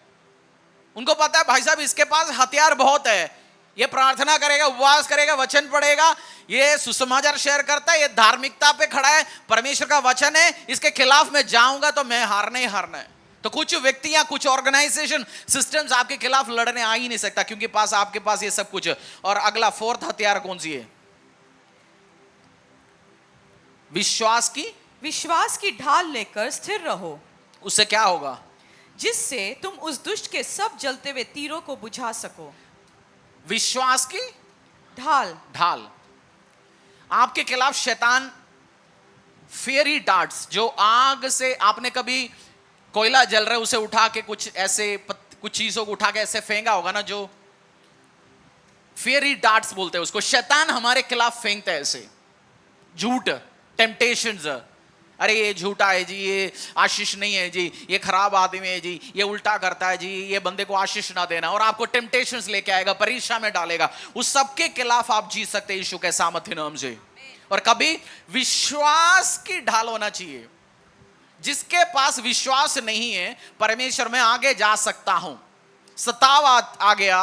उनको पता है भाई साहब इसके पास हथियार बहुत है, ये प्रार्थना करेगा, उपवास करेगा, वचन पढ़ेगा, ये सुसमाचार शेयर करता है, ये धार्मिकता पे खड़ा है, परमेश्वर का वचन है, इसके खिलाफ मैं जाऊंगा तो मैं हारना ही हारना है। तो कुछ व्यक्ति या कुछ ऑर्गेनाइजेशन सिस्टम्स आपके खिलाफ लड़ने आ ही नहीं सकता, क्योंकि आपके पास ये सब कुछ है। और अगला फोर्थ हथियार कौन सी है?
विश्वास की ढाल लेकर स्थिर रहो।
उससे क्या होगा?
जिससे तुम उस दुष्ट के सब जलते हुए तीरों को बुझा सको।
विश्वास की ढाल। आपके खिलाफ शैतान फेरी डार्ट्स, जो आग से, आपने कभी कोयला जल रहा है उसे उठा के कुछ ऐसे कुछ चीजों को उठा के ऐसे फेंका होगा ना, जो फेरी डार्ट्स बोलते हैं उसको। शैतान हमारे खिलाफ फेंकता है ऐसे झूठ, टेम्पटेशंस। अरे ये झूठा है जी, ये आशीष नहीं है जी, ये खराब आदमी है जी, ये उल्टा करता है जी, ये बंदे को आशीष ना देना, और आपको टेम्पटेशंस लेके आएगा, परीक्षा में डालेगा। उस सबके खिलाफ आप जीत सकते हैं यीशु के सामर्थ्य नाम से। और कभी विश्वास की ढाल होना चाहिए। जिसके पास विश्वास नहीं है, परमेश्वर में आगे जा सकता हूं। सताव आ गया,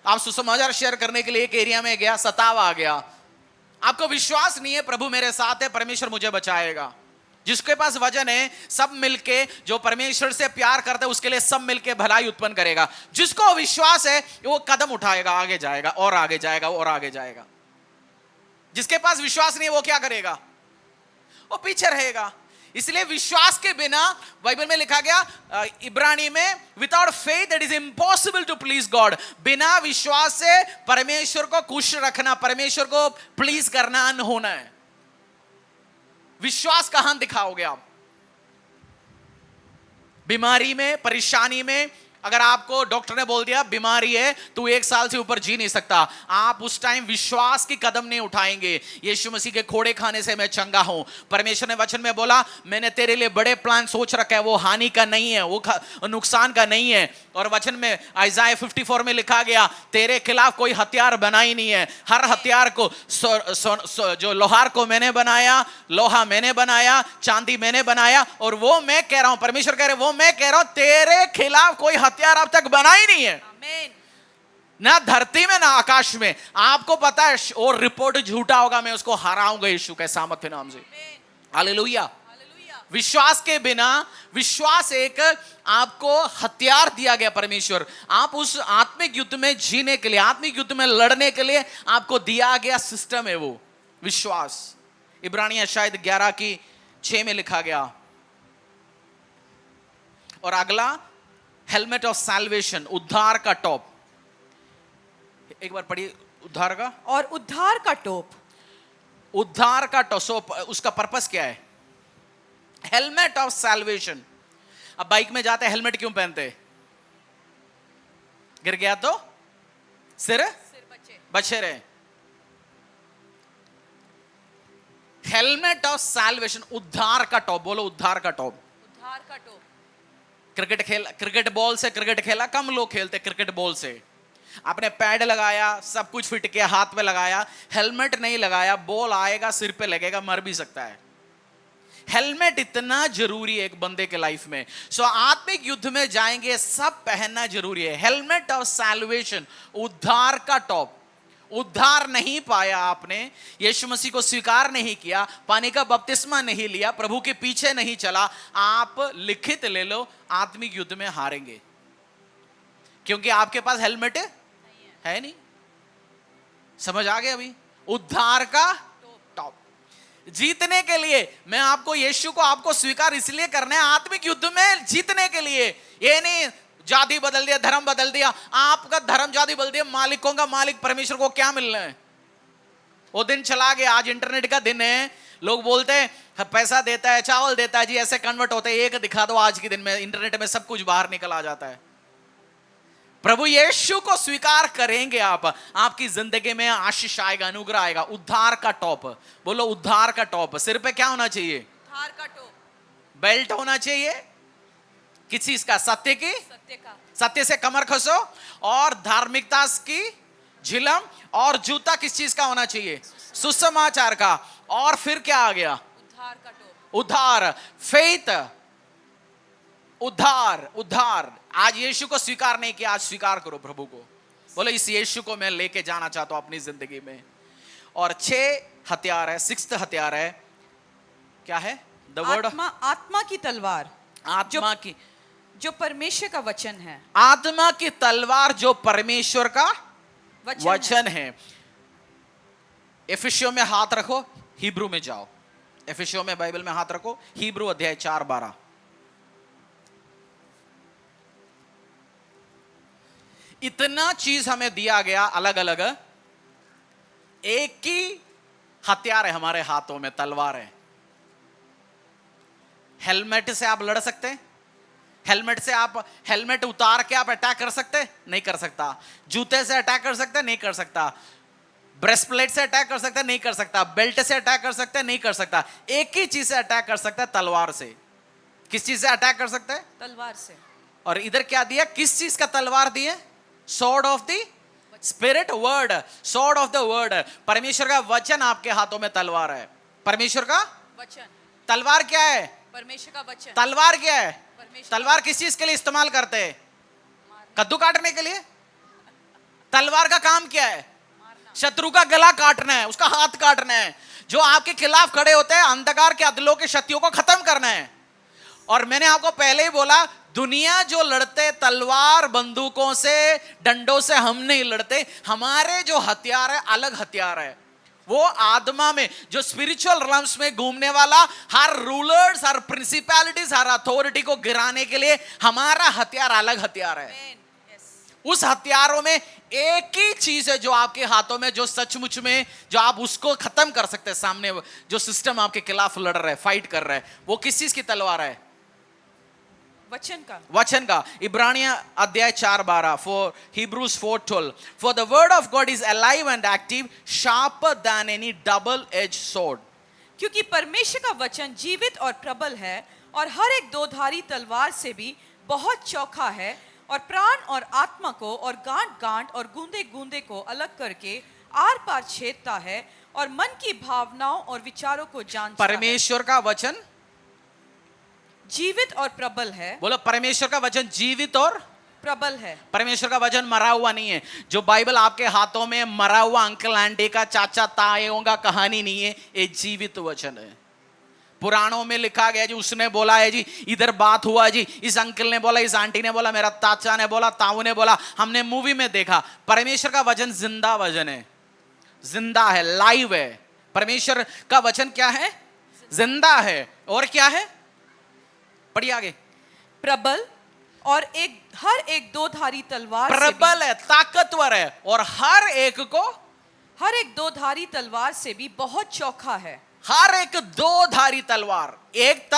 आप सुसमाचार शेयर करने के लिए एक एरिया में गया, सताव आ गया, आपको विश्वास नहीं है प्रभु मेरे साथ है, परमेश्वर मुझे बचाएगा। जिसके पास वचन है, सब मिलके, जो परमेश्वर से प्यार करते हैं उसके लिए सब मिलके भलाई उत्पन्न करेगा। जिसको विश्वास है वो कदम उठाएगा, आगे जाएगा और आगे जाएगा और आगे जाएगा। जिसके पास विश्वास नहीं है वो क्या करेगा? वो पीछे रहेगा। इसलिए विश्वास के बिना, बाइबल में लिखा गया इब्रानी में, without faith it is impossible to please God. बिना विश्वास से परमेश्वर को खुश रखना, परमेश्वर को प्लीज करना अनहोना है। विश्वास कहां दिखाओगे आप? बीमारी में, परेशानी में। अगर आपको डॉक्टर ने बोल दिया बीमारी है, तू 1 साल से ऊपर जी नहीं सकता, आप उस टाइम विश्वास की कदम नहीं उठाएंगे। यीशु मसीह के खोड़े खाने से मैं चंगा हूं। परमेश्वर ने वचन में बोला, मैंने तेरे लिए बड़े प्लान सोच रखा है, वो हानि का नहीं है, वो नुकसान का नहीं है। और वचन में आइज़ाया 54 में लिखा गया, तेरे खिलाफ कोई हथियार बना ही नहीं है। हर हथियार को जो लोहार को मैंने बनाया, लोहा मैंने बनाया, चांदी मैंने बनाया, और वो मैं कह रहा हूं, परमेश्वर कह रहे वो मैं कह रहा हूं, तेरे खिलाफ कोई हथियार अब तक बना ही नहीं है।
आमीन।
ना धरती में ना आकाश में। आपको पता है और रिपोर्ट झूठा होगा, मैं उसको हराऊंगा यीशु के सामर्थ्य नाम से। हालेलुया। विश्वास के बिना, विश्वास एक आपको हथियार दिया गया परमेश्वर, आप उस आत्मिक युद्ध में जीने के लिए, आत्मिक युद्ध में लड़ने के लिए आपको दिया गया सिस्टम है वो विश्वास। इब्रानिया शायद 11:6 में लिखा गया। और अगला, हेलमेट ऑफ सैल्वेशन, उद्धार का टॉप। एक बार पढ़िए, उद्धार का।
और उद्धार का टोप।
उद्धार का टॉप, उसका पर्पस क्या है? Helmet of salvation. अब बाइक में जाते हेलमेट क्यों पहनते? गिर गया तो सिर बचे रहे। हेलमेट ऑफ सैल्वेशन, उद्धार का टॉप। बोलो उद्धार का टॉप।
उद्धार का टोप।
क्रिकेट बॉल से क्रिकेट खेला, कम लोग खेलते क्रिकेट बॉल से। आपने पैड लगाया, सब कुछ फिट किया, हाथ में लगाया, हेलमेट नहीं लगाया, बॉल आएगा सिर पे लगेगा, मर भी सकता है। हेलमेट इतना जरूरी है एक बंदे के लाइफ में। सो आत्मिक युद्ध में जाएंगे, सब पहनना जरूरी है। हेलमेट ऑफ सैल्वेशन, उद्धार का टॉप। उद्धार नहीं पाया आपने, यीशु मसीह को स्वीकार नहीं किया, पानी का बपतिस्मा नहीं लिया, प्रभु के पीछे नहीं चला, आप लिखित ले लो, आत्मिक युद्ध में हारेंगे। क्योंकि आपके पास हेलमेट है नहीं। समझ आ गया अभी? उद्धार का टॉप। जीतने के लिए मैं आपको, यीशु को आपको स्वीकार इसलिए करना है आत्मिक युद्ध में जीतने के लिए। ये नहीं जाति बदल दिया, धर्म बदल दिया, आपका धर्म जाति बदल दिया, मालिकों का मालिक परमेश्वर को क्या मिलना है? वो दिन चला गया। आज इंटरनेट का दिन है, लोग बोलते हैं पैसा देता है, चावल देता है जी, ऐसे कन्वर्ट होते हैं। एक दिखा दो आज के दिन में, इंटरनेट में सब कुछ बाहर निकल आ जाता है। प्रभु यीशु को स्वीकार करेंगे आप, आपकी जिंदगी में आशीष आएगा, अनुग्रह आएगा। उद्धार का टॉप। बोलो उद्धार का टॉप। सिर पे क्या होना चाहिए?
उद्धार का टोप।
बेल्ट होना चाहिए किस चीज का? सत्य की। सत्य से कमर कसो। और धार्मिकता की झिलम। और जूता किस चीज का होना चाहिए? सुसमाचार का। और फिर क्या आ गया?
उद्धार का टोप।
उद्धार, फेथ, उद्धार। उद्धार। आज यीशु को स्वीकार नहीं किया, आज स्वीकार करो प्रभु को। बोलो इस यीशु को मैं लेके जाना चाहता हूं अपनी जिंदगी में। और 6 हथियार है, 6th हथियार है, क्या है? द वर्ड,
आत्मा की तलवार,
आत्मा की,
जो परमेश्वर का वचन है।
आत्मा की तलवार जो परमेश्वर का वचन है। एफिसियों में हाथ रखो, हिब्रू में जाओ। एफिसियों में बाइबल में हाथ रखो, हिब्रू अध्याय 4:12। इतना चीज हमें दिया गया अलग अलग, एक ही हथियार है हमारे हाथों में, तलवार है। हेलमेट से आप लड़ सकते हैं? हेलमेट से आप, हेलमेट उतार के आप अटैक कर सकते हैं? नहीं कर सकता। जूते से अटैक कर सकते हैं? नहीं कर सकता। ब्रेस्ट प्लेट से अटैक कर सकता है? नहीं कर सकता। बेल्ट से अटैक कर सकता है? नहीं कर सकता। एक ही चीज से अटैक कर सकता है, तलवार से। किस चीज से अटैक कर सकता है?
तलवार से।
और इधर क्या दिया? किस चीज का तलवार दिए? Sword of the spirit, word, sword of the word. परमेश्वर का वचन आपके हाथों में तलवार है। परमेश्वर का
वचन।
तलवार क्या है?
परमेश्वर का वचन।
तलवार क्या है?
परमेश्वर।
तलवार किस चीज के लिए इस्तेमाल करते हैं? कद्दू काटने के लिए। तलवार का काम क्या है? शत्रु का गला काटना है, उसका हाथ काटना है। जो आपके खिलाफ खड़े होते हैं, अंधकार के अदलों के शक्तियों को खत्म करना है। और मैंने आपको पहले ही बोला, दुनिया जो लड़ते तलवार बंदूकों से, डंडों से हम नहीं लड़ते। हमारे जो हथियार है अलग हथियार है। वो आत्मा में जो स्पिरिचुअल रम्स में घूमने वाला हर रूलर्स, हर प्रिंसिपैलिटीज, हर अथॉरिटी को गिराने के लिए हमारा हथियार अलग हथियार है। उस हथियारों में एक ही चीज है जो आपके हाथों में, जो सचमुच में जो आप उसको खत्म कर सकते हैं। सामने जो सिस्टम आपके खिलाफ लड़ रहा है, फाइट कर रहा है, वो किस चीज की तलवार है?
वचन का।
वचन का। इब्रानिया अध्याय 4:12, for Hebrews 4:12, for the word of God is alive and active, sharper than any double edge sword.
क्योंकि परमेश्वर का वचन जीवित और प्रबल है और हर एक दोधारी तलवार से भी बहुत चौखा है, और प्राण और आत्मा को और गांठ गांठ और गूंदे गूंदे को अलग करके आर पार छेदता है, और मन की भावनाओं और विचारों को जानता है।
परमेश्वर का वचन
जीवित और प्रबल है।
बोलो, परमेश्वर का वचन जीवित और
प्रबल है।
परमेश्वर का वचन मरा हुआ नहीं है। जो बाइबल आपके हाथों में मरा हुआ अंकल आंटी का, चाचा ताएओं का कहानी नहीं है, ये जीवित वचन है। पुराणों में लिखा गया जी, उसने बोला है जी, इधर बात हुआ जी, इस अंकल ने बोला, इस आंटी ने बोला, मेरा चाचा ने बोला, ताऊ ने बोला, हमने मूवी में देखा। परमेश्वर का वचन जिंदा वचन है, जिंदा है, लाइव है। परमेश्वर का वचन क्या है? जिंदा है। और क्या है? पढ़िए आगे।
प्रबल और हर एक दोधारी तलवार
प्रबल है, ताकतवर है, और हर एक
दोधारी तलवार से भी बहुत चौखा है।
हर एक दो धारी तलवार, एक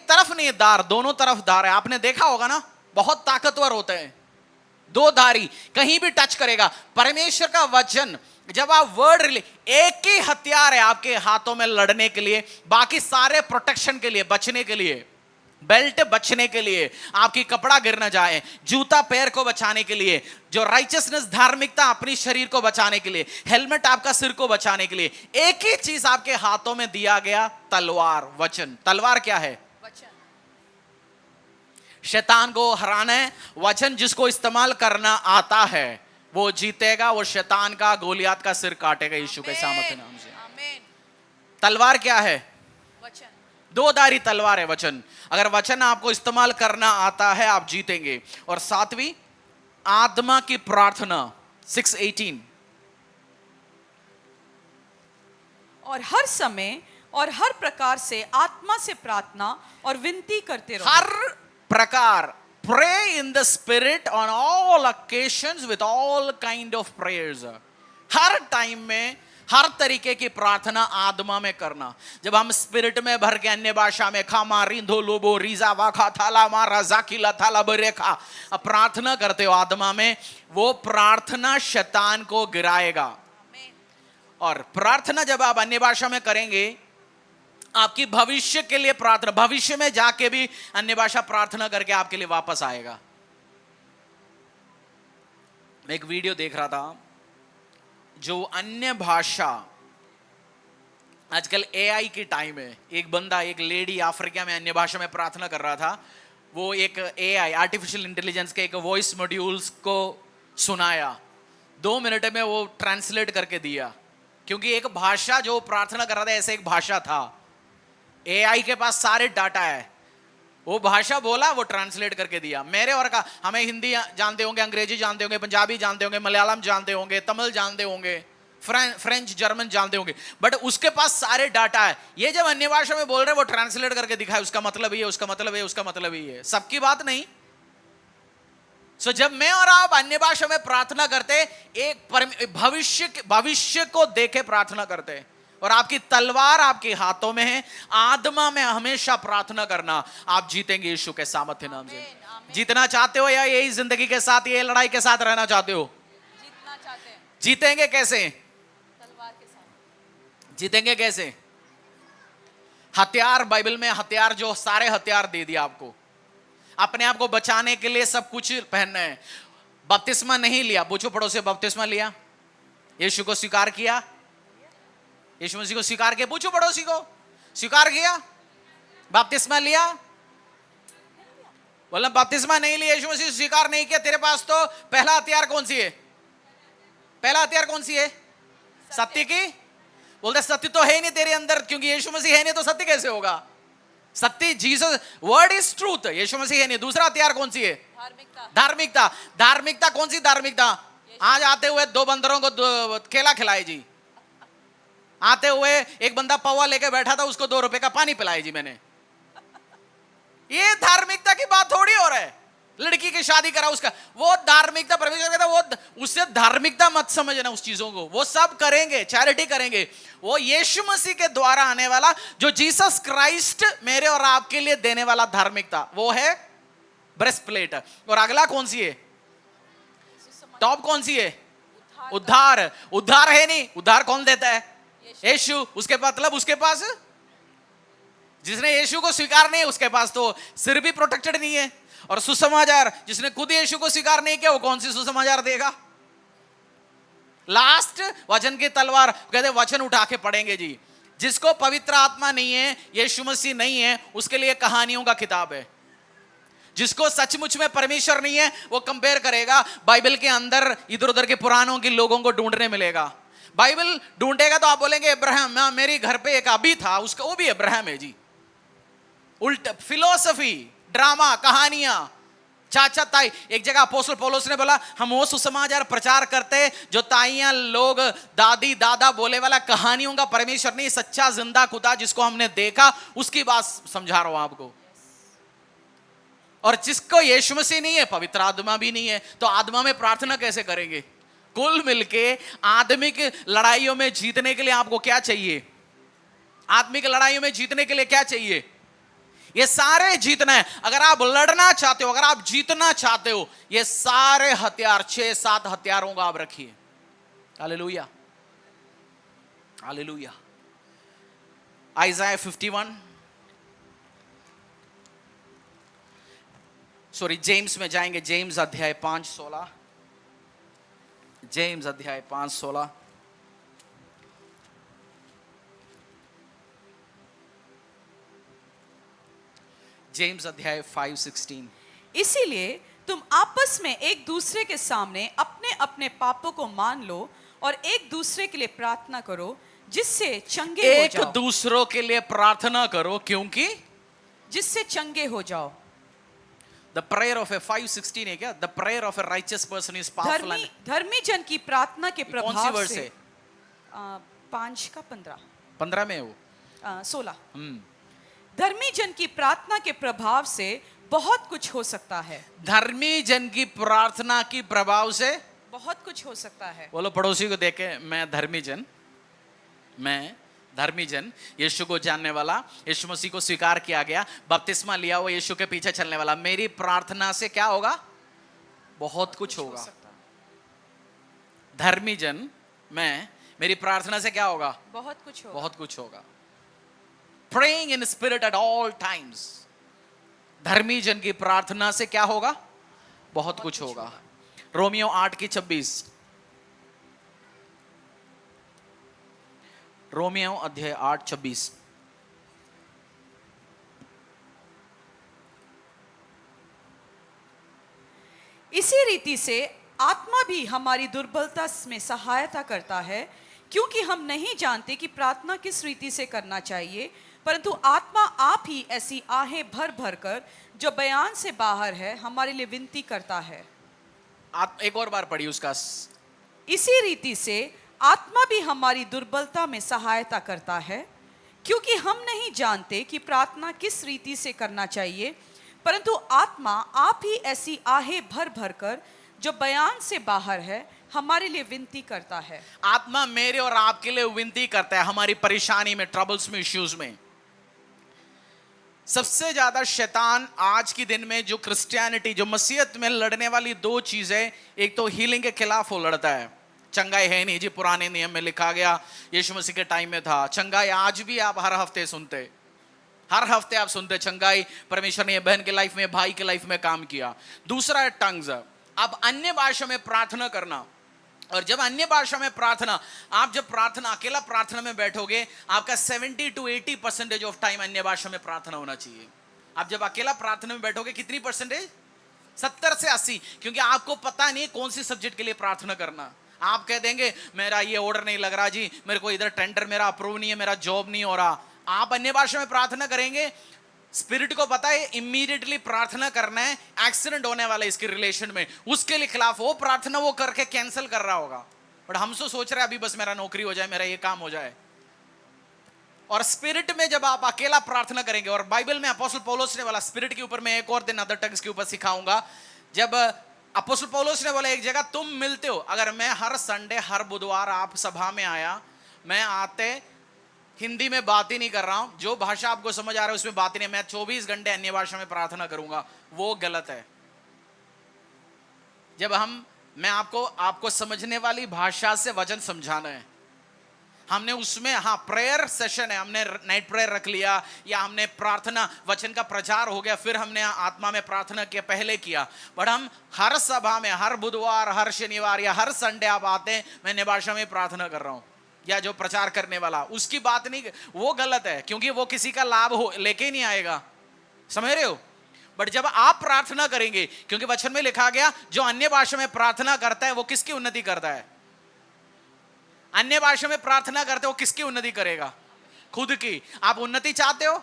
तरफ नहीं दार, दोनों तरफ दार है। आपने देखा होगा ना, बहुत ताकतवर होते हैं, दो धारी, कहीं भी टच करेगा। परमेश्वर का वचन, जब आप वर्ड एक ही हथियार है आपके हाथों में लड़ने के लिए, बाकी सारे प्रोटेक्शन के लिए, बचने के लिए, बेल्ट बचने के लिए, आपकी कपड़ा गिर न जाए, जूता पैर को बचाने के लिए, जो राइचियसनेस धार्मिकता अपनी शरीर को बचाने के लिए, हेलमेट आपका सिर को बचाने के लिए, एक ही चीज आपके हाथों में दिया गया, तलवार, वचन। तलवार क्या है?
वचन।
शैतान को हराना है। वचन जिसको इस्तेमाल करना आता है वो जीतेगा, वो शैतान का, गोलियात का सिर काटेगा यीशु के सामर्थ्य नाम से।
आमीन।
तलवार क्या है?
वचन।
दो धारी तलवार है वचन। अगर वचन आपको इस्तेमाल करना आता है, आप जीतेंगे। और 7वीं, आत्मा की प्रार्थना, 6:18,
और हर समय और हर प्रकार से आत्मा से प्रार्थना और विनती करते रहो।
हर प्रकार, pray in the spirit on all occasions with all kind of prayers। Her time में हर तरीके की प्रार्थना आत्मा में करना। जब हम स्पिरिट में भर के अन्य भाषा में खामा रिंधो लोबो रीजा वाखा थाला मारा जाकिला थाला बरेखा प्रार्थना करते हो आत्मा में, वो प्रार्थना शैतान को गिराएगा। और प्रार्थना जब आप अन्य भाषा में करेंगे, आपकी भविष्य के लिए प्रार्थना, भविष्य में जाके भी अन्य भाषा प्रार्थना करके आपके लिए वापस आएगा। मैं एक वीडियो देख रहा था, जो अन्य भाषा, आजकल एआई की टाइम है, एक बंदा, एक लेडी अफ्रीका में अन्य भाषा में प्रार्थना कर रहा था। वो एक एआई, आर्टिफिशियल इंटेलिजेंस के एक वॉइस मॉड्यूल्स को सुनाया, 2 मिनट में वो ट्रांसलेट करके दिया, क्योंकि एक भाषा जो प्रार्थना कर रहा था ऐसे एक भाषा था। एआई के पास सारे डाटा है, वो भाषा बोला, वो ट्रांसलेट करके दिया। मेरे और का हमें हिंदी जानते होंगे, अंग्रेजी जानते होंगे, पंजाबी जानते होंगे, मलयालम जानते होंगे, तमिल जानते होंगे, फ्रेंच जर्मन जानते होंगे, बट उसके पास सारे डाटा है। ये जब अन्य भाषा में बोल रहे वो ट्रांसलेट करके दिखाए, उसका मतलब ये, उसका मतलब ये, उसका मतलब ये, सबकी बात नहीं। सो जब मैं और आप अन्य भाषा में प्रार्थना करते, एक भविष्य को देखे प्रार्थना करते, और आपकी तलवार आपके हाथों में है, आत्मा में हमेशा प्रार्थना करना, आप जीतेंगे यीशु के सामर्थ्य नाम से। जीतना चाहते हो या यही जिंदगी के साथ, ये लड़ाई के साथ रहना चाहते हो?
जीतना चाहते हैं
जीतेंगे कैसे?
तलवार के साथ।
जीतेंगे कैसे? हथियार, बाइबल में हथियार, जो सारे हथियार दे दिया आपको, अपने आप को बचाने के लिए सब कुछ पहनना है। बपतिस्मा नहीं लिया, पूछो पड़ोसी, बपतिस्मा लिया? यीशु को स्वीकार किया? यीशु मसीह को स्वीकार किया? पूछो पड़ोसी को, स्वीकार किया? बपतिस्मा लिया? बोला बपतिस्मा नहीं लिया, यीशु मसीह स्वीकार नहीं किया, तेरे पास तो पहला हथियार कौन सी है? पहला हथियार कौन सी है? सत्य की। बोलते सत्य तो है नहीं तेरे अंदर, क्योंकि यीशु मसीह है नहीं तो सत्य कैसे होगा? सत्य, जीसस वर्ड इज ट्रूथ, यीशु मसीह है नहीं। दूसरा हथियार कौन सी है?
धार्मिकता।
धार्मिकता। धार्मिकता कौन सी धार्मिकता? आज आते हुए 2 बंदरों को केला खिलाए जी, आते हुए एक बंदा पौवा लेके बैठा था, उसको 2 रुपए का पानी पिलाए जी मैंने। ये धार्मिकता की बात थोड़ी हो रहा है। लड़की की शादी करा उसका, वो धार्मिकता, परमेश्वर कहता वो उससे धार्मिकता मत समझना उस चीजों को, वो सब करेंगे, चैरिटी करेंगे। वो यीशु मसीह के द्वारा आने वाला, जो जीसस क्राइस्ट मेरे और आपके लिए देने वाला धार्मिकता, वो है ब्रेस्ट प्लेट। और अगला कौन सी है? टॉप कौन सी है? उद्धार। उद्धार है नहीं, उद्धार कौन देता है? यीशु। उसके मतलब उसके पास, जिसने यीशु को स्वीकार नहीं, उसके पास तो सिर भी प्रोटेक्टेड नहीं है। और सुसमाचार, जिसने खुद यीशु को स्वीकार नहीं किया, वो कौन सी सुसमाचार देगा? लास्ट वचन की तलवार, कहते वचन उठा के पढ़ेंगे जी। जिसको पवित्र आत्मा नहीं है, यीशु मसीह नहीं है, उसके लिए कहानियों का किताब है। जिसको सचमुच में परमेश्वर नहीं है, वो कंपेयर करेगा बाइबल के अंदर इधर उधर के पुराणों के लोगों को ढूंढने मिलेगा। बाइबल ढूंढेगा तो आप बोलेंगे अब्राहम, मेरी घर पे एक अभी था, उसका वो भी अब्राहम है जी। उल्टा फिलोसफी, ड्रामा, कहानियां, चाचा ताई। एक जगह अपोस्तल पौलुस ने बोला, हम वो सुसमाचार प्रचार करते जो ताइयां लोग, दादी दादा बोले वाला कहानियों का परमेश्वर नहीं, सच्चा जिंदा खुदा जिसको हमने देखा, उसकी बात समझा रहा हूं आपको। और जिसको यीशु मसीह नहीं है, पवित्र आत्मा भी नहीं है, तो आत्मा में प्रार्थना कैसे करेंगे? कुल मिलके आत्मिक लड़ाइयों में जीतने के लिए आपको क्या चाहिए? आत्मिक लड़ाइयों में जीतने के लिए क्या चाहिए? ये सारे जीतना है। अगर आप लड़ना चाहते हो, अगर आप जीतना चाहते हो, ये सारे हथियार, 6-7 हथियारों का आप रखिए। Hallelujah, hallelujah. आइज़ाया 51, सॉरी जेम्स में जाएंगे, जेम्स अध्याय 5:16, जेम्स अध्याय 5:16। जेम्स अध्याय 5:16।
इसीलिए तुम आपस में एक दूसरे के सामने अपने अपने पापों को मान लो और एक दूसरे के लिए प्रार्थना करो, जिससे चंगे हो
एक
जाओ।
दूसरों के लिए प्रार्थना करो, क्योंकि
जिससे चंगे हो जाओ।
द प्रेयर ऑफ ए 5:16 है क्या? The prayer of A righteous person is powerful.
धर्मी जन की प्रार्थना के
कौन सी
प्रभाव
वर्ष
से
है?
5:15
में है वो।
16। धर्मी जन की प्रार्थना के प्रभाव से बहुत कुछ हो सकता है।
धर्मी जन की प्रार्थना की प्रभाव से
बहुत कुछ हो सकता है।
बोलो पड़ोसी को देखे, मैं धर्मी जन, मैं धर्मी जन, यीशु को जानने वाला, यीशु मसीह को स्वीकार किया गया, बपतिस्मा लिया हुआ, यीशु के पीछे चलने वाला, मेरी प्रार्थना से क्या होगा? बहुत कुछ होगा। धर्मी जन मैं, मेरी प्रार्थना से क्या होगा?
बहुत कुछ होगा।
बहुत कुछ होगा। Praying in spirit at all times, धर्मी जन की प्रार्थना से क्या होगा? बहुत कुछ होगा। रोमियो 8:26, रोमियो अध्याय 8:26।
इसी रीति से आत्मा भी हमारी दुर्बलता में सहायता करता है, क्योंकि हम नहीं जानते कि प्रार्थना किस रीति से करना चाहिए, परंतु आत्मा आप ही ऐसी आहें भर भर कर जो बयान से बाहर है हमारे लिए विनती करता है।
आप एक और बार पढ़िए उसका।
इसी रीति से आत्मा भी हमारी दुर्बलता में सहायता करता है, क्योंकि हम नहीं जानते कि प्रार्थना किस रीति से करना चाहिए, परंतु आत्मा आप ही ऐसी आहें भर भर कर जो बयान से बाहर है हमारे लिए विनती करता है।
आत्मा मेरे और आपके लिए विनती करता है हमारी परेशानी में, ट्रबल्स में, इश्यूज में। सबसे ज्यादा शैतान आज की दिन में जो क्रिश्चियनिटी, जो मसीहत में लड़ने वाली दो चीजें, एक तो हीलिंग के खिलाफ वो लड़ता है। चंगाई है नहीं जी, पुराने नियम में लिखा गया, यीशु मसीह के टाइम में था। चंगाई आज भी आप हर हफ्ते सुनते, हर हफ्ते आप सुनते चंगाई परमेश्वर ने बहन के लाइफ में, भाई के लाइफ में काम किया। दूसरा है टंग्स। अब अन्य भाषा में प्रार्थना करना, और जब अन्य भाषा में प्रार्थना, आप जब प्रार्थना अकेला प्रार्थना में बैठोगे, आपका 70 to 80% ऑफ टाइम अन्य भाषा में प्रार्थना होना चाहिए। आप जब अकेला प्रार्थना में बैठोगे कितनी परसेंटेज? 70 से 80, क्योंकि आपको पता नहीं कौन सी सब्जेक्ट के लिए प्रार्थना करना। आप कह देंगे मेरा ये ऑर्डर नहीं लग रहा जी, मेरे को इधर टेंडर मेरा अप्रूव नहीं है, मेरा जॉब नहीं हो रहा। आप अन्य भाषा में प्रार्थना करेंगे, स्पिरिट को पता है इमीडिएटली प्रार्थना करना है, एक्सीडेंट होने वाला है इसके रिलेशन में, उसके लिए खिलाफ वो प्रार्थना वो करके कैंसिल कर रहा होगा। बट हम तो सोच रहे हैं अभी बस मेरा नौकरी हो जाए, मेरा ये काम हो जाए। और स्पिरिट में जब आप अकेला प्रार्थना करेंगे, और बाइबल में अपोस्टल पौलुस ने बोला, स्पिरिट के ऊपर मैं एक और दिन अदर टंग्स के ऊपर सिखाऊंगा। जब अपोस्टल पौलुस ने बोला एक जगह तुम मिलते हो, अगर मैं हर संडे हर बुधवार आप सभा में आया, मैं आते हिंदी में बात ही नहीं कर रहा हूं, जो भाषा आपको समझ आ रहा है उसमें बात ही नहीं, मैं 24 घंटे अन्य भाषा में प्रार्थना करूंगा, वो गलत है। जब मैं आपको समझने वाली भाषा से वचन समझाना है, हमने उसमें हाँ प्रेयर सेशन है, हमने नाइट प्रेयर रख लिया, या हमने प्रार्थना वचन का प्रचार हो गया, फिर हमने आत्मा में प्रार्थना के पहले किया। बट हम हर सभा में हर बुधवार, हर शनिवार या हर संडे आप आते हैं, मैं अन्य भाषा में प्रार्थना कर रहा हूं, या जो प्रचार करने वाला उसकी बात नहीं, वो गलत है, क्योंकि वो किसी का लाभ हो लेके नहीं आएगा, समझ रहे हो। बट जब आप प्रार्थना करेंगे, क्योंकि वचन में लिखा गया जो अन्य भाषा में प्रार्थना करता है वो किसकी उन्नति करता है? अन्य भाषा में प्रार्थना करते हो किसकी उन्नति करेगा? खुद की। आप उन्नति चाहते हो,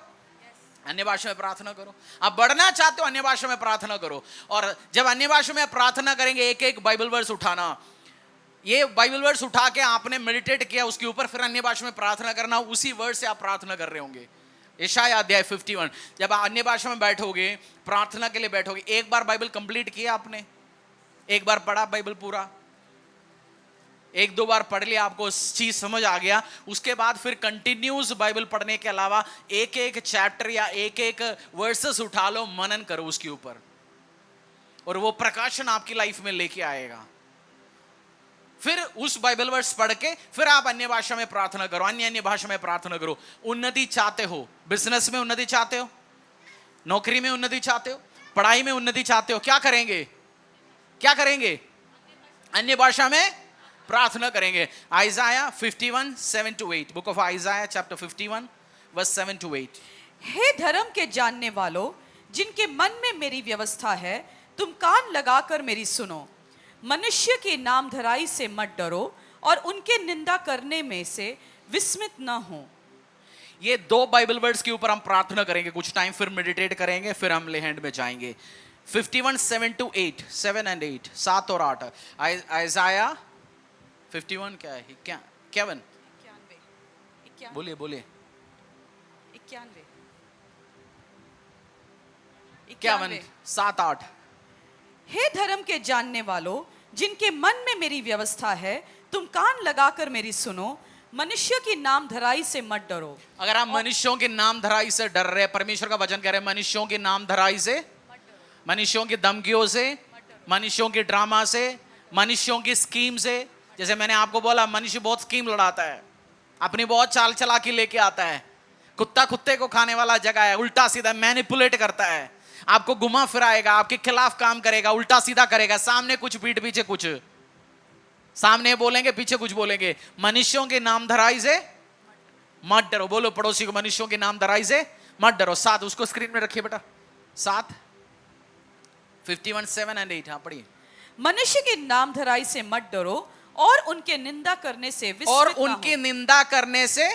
अन्य भाषा में प्रार्थना करो। आप बढ़ना चाहते हो, अन्य भाषा में प्रार्थना करो। और जब अन्य भाषा में प्रार्थना करेंगे, एक एक बाइबल वर्स उठाना, ये बाइबल वर्स उठा के आपने मेडिटेट किया उसके ऊपर, फिर अन्य भाषा में प्रार्थना करना, उसी वर्ड से आप प्रार्थना कर रहे होंगे। यशायाह अध्याय 51, जब आप अन्य भाषा में बैठोगे, प्रार्थना के लिए बैठोगे, एक बार बाइबल कंप्लीट किया आपने, एक बार पढ़ा बाइबल पूरा, एक दो बार पढ़ लिया, आपको चीज समझ आ गया, उसके बाद फिर कंटिन्यूस बाइबल पढ़ने के अलावा एक एक चैप्टर या एक एक वर्सेस उठा लो, मनन करो उसके ऊपर, और वो प्रकाशन आपकी लाइफ में लेके आएगा। फिर उस बाइबल वर्स पढ़ के फिर आप अन्य भाषा में प्रार्थना करो, अन्य भाषा में प्रार्थना करो। उन्नति चाहते हो, बिजनेस में उन्नति चाहते हो, नौकरी में उन्नति चाहते हो, पढ़ाई में उन्नति चाहते हो, क्या करेंगे? क्या करेंगे? अन्य भाषा में प्रार्थना करेंगे। Isaiah 51 7 to 8, book of Isaiah chapter 51 verse 7 to 8।
हे धर्म के जानने वालों, जिनके मन में मेरी व्यवस्था है, तुम कान लगाकर मेरी सुनो। मनुष्य की नाम धराई से मत डरो, और उनके निंदा करने में से विस्मित न हो।
ये दो बाइबल वर्ड्स के ऊपर हम प्रार्थना करेंगे कुछ टाइम, फिर मेडिटेट करेंगे, फिर हम लेहैंड में जाएंगे। 51 7 to 8, 7 and 8, 7 और 8। आइजाया 51 क्या है? क्या 51? बोलिए बोलिए। 51 7 8।
हे धर्म के जानने वालों, जिनके मन में मेरी व्यवस्था है, तुम कान लगाकर मेरी सुनो। मनुष्य की नाम धराई से मत डरो।
अगर आप मनुष्यों की नाम धराई से डर रहे, परमेश्वर का वचन कह रहे हैं मनुष्यों की नाम धराई से, मनुष्यों की धमकियों से, मनुष्यों के ड्रामा से, मनुष्यों की स्कीम से। जैसे मैंने आपको बोला, मनुष्य बहुत स्कीम लड़ाता है, अपनी बहुत चाल चलाकी लेके आता है, कुत्ता कुत्ते को खाने वाला जगह है, उल्टा सीधा मैनिपुलेट करता है, आपको घुमा फिराएगा, आपके खिलाफ काम करेगा, उल्टा सीधा करेगा, सामने कुछ पीठ पीछे कुछ, सामने बोलेंगे पीछे कुछ बोलेंगे। मनुष्यों के नाम धराई से मत डरो। बोलो पड़ोसी को, मनुष्यों के नाम धराई से मत डरो। 7 उसको स्क्रीन में रखिए बेटा, 7 51 7 and 8। हाँ पढ़िए।
मनुष्य की नामधराई से मत डरो और उनके निंदा करने से
और
विस्मित ना
उनकी
हो।
निंदा करने से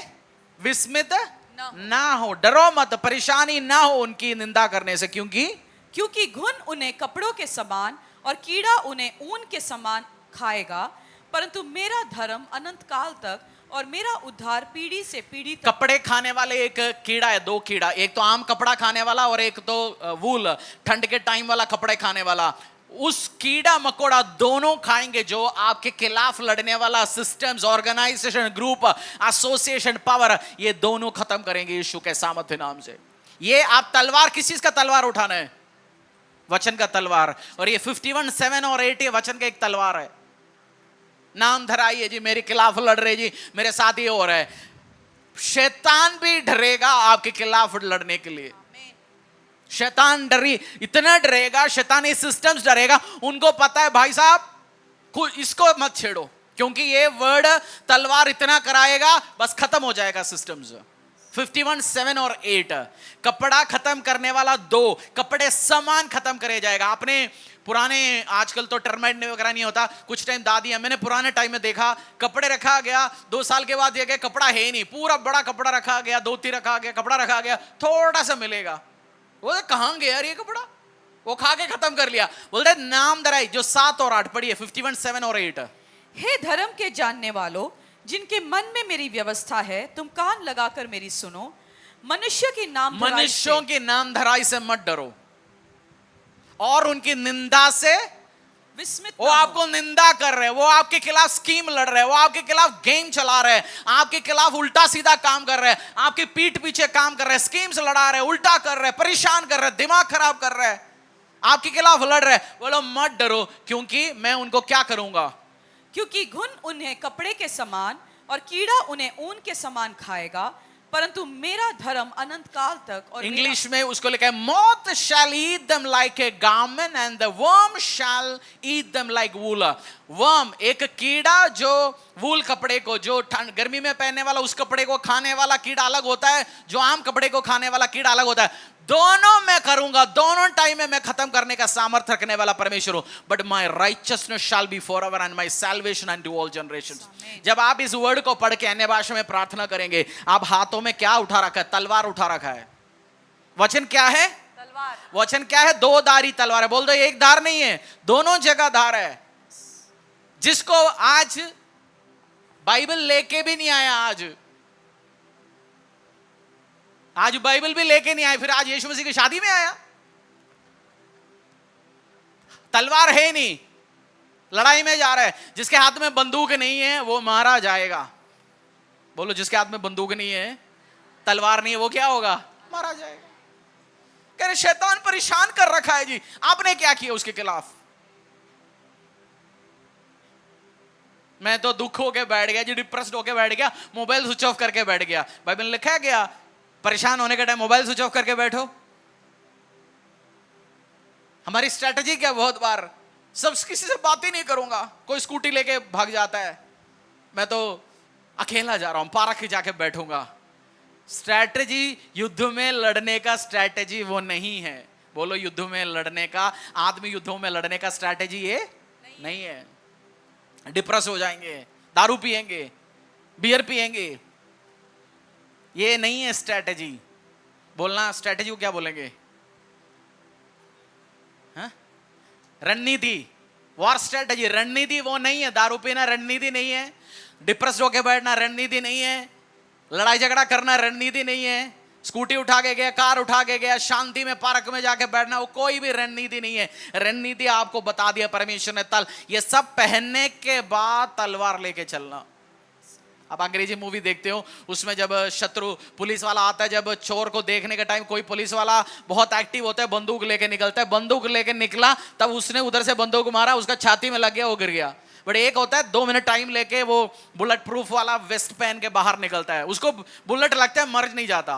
विस्मित
ना हो।
ना हो। डरो मत, परेशानी ना हो उनकी निंदा करने से,
क्योंकि घुन उन्हें कपड़ों के समान और कीड़ा उन्हें ऊन के समान खाएगा, परंतु मेरा धर्म अनंत काल तक और मेरा उद्धार पीढ़ी से पीढ़ी तक।
कपड़े खाने वाले एक कीड़ा है, दो कीड़ा, एक तो आम कपड़ा खाने वाला और एक तो वूल, ठंड के टाइम वाला कपड़े खाने वाला। उस कीड़ा मकोड़ा दोनों खाएंगे जो आपके खिलाफ लड़ने वाला systems, organization, group, association, power, ये दोनों खत्म करेंगे यीशु के सामर्थ्य नाम से। ये आप तलवार, किस चीज का तलवार उठाना है? वचन का तलवार। और ये 51:7 और 8 ये वचन का एक तलवार है। नाम धराई है जी, मेरे खिलाफ लड़ रहे जी, मेरे साथ ये हो रहा है। शैतान भी डरेगा आपके खिलाफ लड़ने के लिए। शैतान इतना डरेगा, शैतानी सिस्टम्स डरेगा। उनको पता है भाई साहब इसको मत छेड़ो, क्योंकि ये वर्ड तलवार इतना कराएगा बस खत्म हो जाएगा सिस्टम्स। 51:7 और 8 कपड़ा खत्म करने वाला, 2 कपड़े समान खत्म करे जाएगा। आपने पुराने, आजकल तो टर्माइट वगैरह नहीं होता, कुछ टाइम दादी, मैंने पुराने टाइम में देखा कपड़े रखा गया, 2 साल के बाद ये कपड़ा है नहीं, पूरा बड़ा कपड़ा रखा गया, धोती रखा गया, कपड़ा रखा गया, थोड़ा सा मिलेगा, वो कहां गया यार ये कपड़ा, वो खा के खत्म कर लिया। बोलते नाम धराई जो 7 और 8 पढ़िए, 51:7 और 8।
हे धर्म के जानने वालों, जिनके मन में मेरी व्यवस्था है, तुम कान लगाकर मेरी सुनो। मनुष्यों की नाम
धराई से मत डरो और उनकी निंदा से
विस्मित
वो
ना हो।
आपको निंदा कर रहे हैं, वो आपके खिलाफ स्कीम लड़ रहे हैं, वो आपके खिलाफ गेम चला रहे हैं, आपके खिलाफ उल्टा सीधा काम कर रहे हैं, आपकी पीठ पीछे काम कर रहे हैं, स्कीम्स लड़ा रहे हैं, उल्टा कर रहे हैं, परेशान कर रहे हैं, दिमाग खराब कर रहे हैं, आपके खिलाफ लड़ रहे हैं। बोलो मत डरो, क्योंकि मैं उनको क्या करूंगा?
क्योंकि घुन उन्हें कपड़े के समान और कीड़ा उन्हें ऊन के समान खाएगा, परंतु मेरा धर्म अनंत काल तक। और
इंग्लिश में उसको लिखा है moth shall eat them like a garment and the worm shall eat them like wool। worm एक कीड़ा जो वूल कपड़े को, जो ठंड गर्मी में पहनने वाला, उस कपड़े को खाने वाला कीड़ा अलग होता है, जो आम कपड़े को खाने वाला कीड़ा अलग होता है। दोनों मैं करूंगा, दोनों टाइम में मैं खत्म करने का सामर्थ्य रखने वाला परमेश्वर हूं। But my richness shall be forever and my salvation unto all generations. जब आप इस वर्ड को पढ़ के अन्य भाषा में प्रार्थना करेंगे, आप हाथों में क्या उठा रखा है? तलवार उठा रखा है। वचन क्या है?
तलवार।
वचन क्या है? 2 धारी तलवार है। बोल दो एक धार नहीं है, दोनों जगह धार है। जिसको आज बाइबल लेके भी नहीं आया, आज बाइबल भी लेके नहीं आए, फिर आज यीशु मसीह की शादी में आया। तलवार है नहीं, लड़ाई में जा रहा है। जिसके हाथ में बंदूक नहीं है वो मारा जाएगा। बोलो जिसके हाथ में बंदूक नहीं है, तलवार नहीं है, वो क्या होगा? मारा जाएगा। कह रहे शैतान परेशान कर रखा है जी, आपने क्या किया उसके खिलाफ? मैं तो दुख होके बैठ गया जी, डिप्रेस्ड होके बैठ गया, मोबाइल स्विच ऑफ करके बैठ गया। बाइबल में लिखा गया परेशान होने के टाइम मोबाइल स्विच ऑफ करके बैठो। हमारी स्ट्रेटजी क्या? बहुत बार सब किसी से बात ही नहीं करूंगा, कोई स्कूटी लेके भाग जाता है, मैं तो अकेला जा रहा हूं, पार्क ही जाके बैठूंगा। स्ट्रेटजी युद्ध में लड़ने का स्ट्रेटजी वो नहीं है। बोलो युद्ध में लड़ने का, आदमी युद्धों में लड़ने का स्ट्रेटजी ये नहीं है। डिप्रेस हो जाएंगे, दारू पिएंगे, बियर पिएंगे, ये नहीं है स्ट्रेटजी। बोलना स्ट्रेटजी को क्या बोलेंगे? हाँ? रणनीति, वॉर स्ट्रेटजी। रणनीति वो नहीं है। दारू पीना रणनीति नहीं है, डिप्रेस होके बैठना रणनीति नहीं है, लड़ाई झगड़ा करना रणनीति नहीं है, स्कूटी उठा के गया, कार उठा के गया, शांति में पार्क में जाके बैठना, वो कोई भी रणनीति नहीं है। रणनीति आपको बता दिया परमेश्वर ने, ये सब पहनने के बाद तलवार लेके चलना। आप अंग्रेजी मूवी देखते हो, उसमें जब शत्रु पुलिस वाला आता है, जब चोर को देखने के टाइम कोई पुलिस वाला बहुत एक्टिव होता है, बंदूक लेके निकलता है, बंदूक लेके निकला तब उसने उधर से बंदूक मारा, उसका छाती में लग गया, वो गिर गया। बट एक होता है 2 मिनट टाइम लेके वो बुलेट प्रूफ वाला वेस्ट पहन के बाहर निकलता है, उसको बुलेट लगता है, मर नहीं जाता।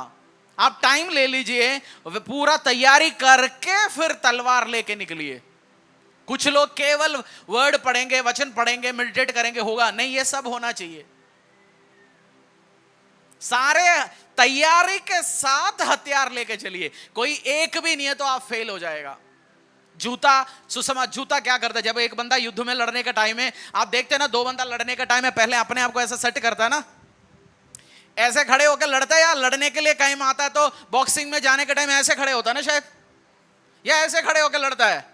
आप टाइम ले लीजिए, पूरा तैयारी करके फिर तलवार लेके निकलिए। कुछ लोग केवल वर्ड पढ़ेंगे, वचन पढ़ेंगे, मेडिटेट करेंगे, होगा नहीं। ये सब होना चाहिए। सारे तैयारी के साथ हथियार लेके चलिए। कोई एक भी नहीं है तो आप फेल हो जाएगा। जूता सुसमाचार, जूता क्या करता है? जब एक बंदा युद्ध में लड़ने का टाइम है, आप देखते हैं ना, दो बंदा लड़ने का टाइम है, पहले अपने आप को ऐसा सेट करता है ना, ऐसे खड़े होकर लड़ता है, या लड़ने के लिए टाइम आता है तो बॉक्सिंग में जाने के टाइम ऐसे खड़े होता है ना शायद, या ऐसे खड़े होकर लड़ता है?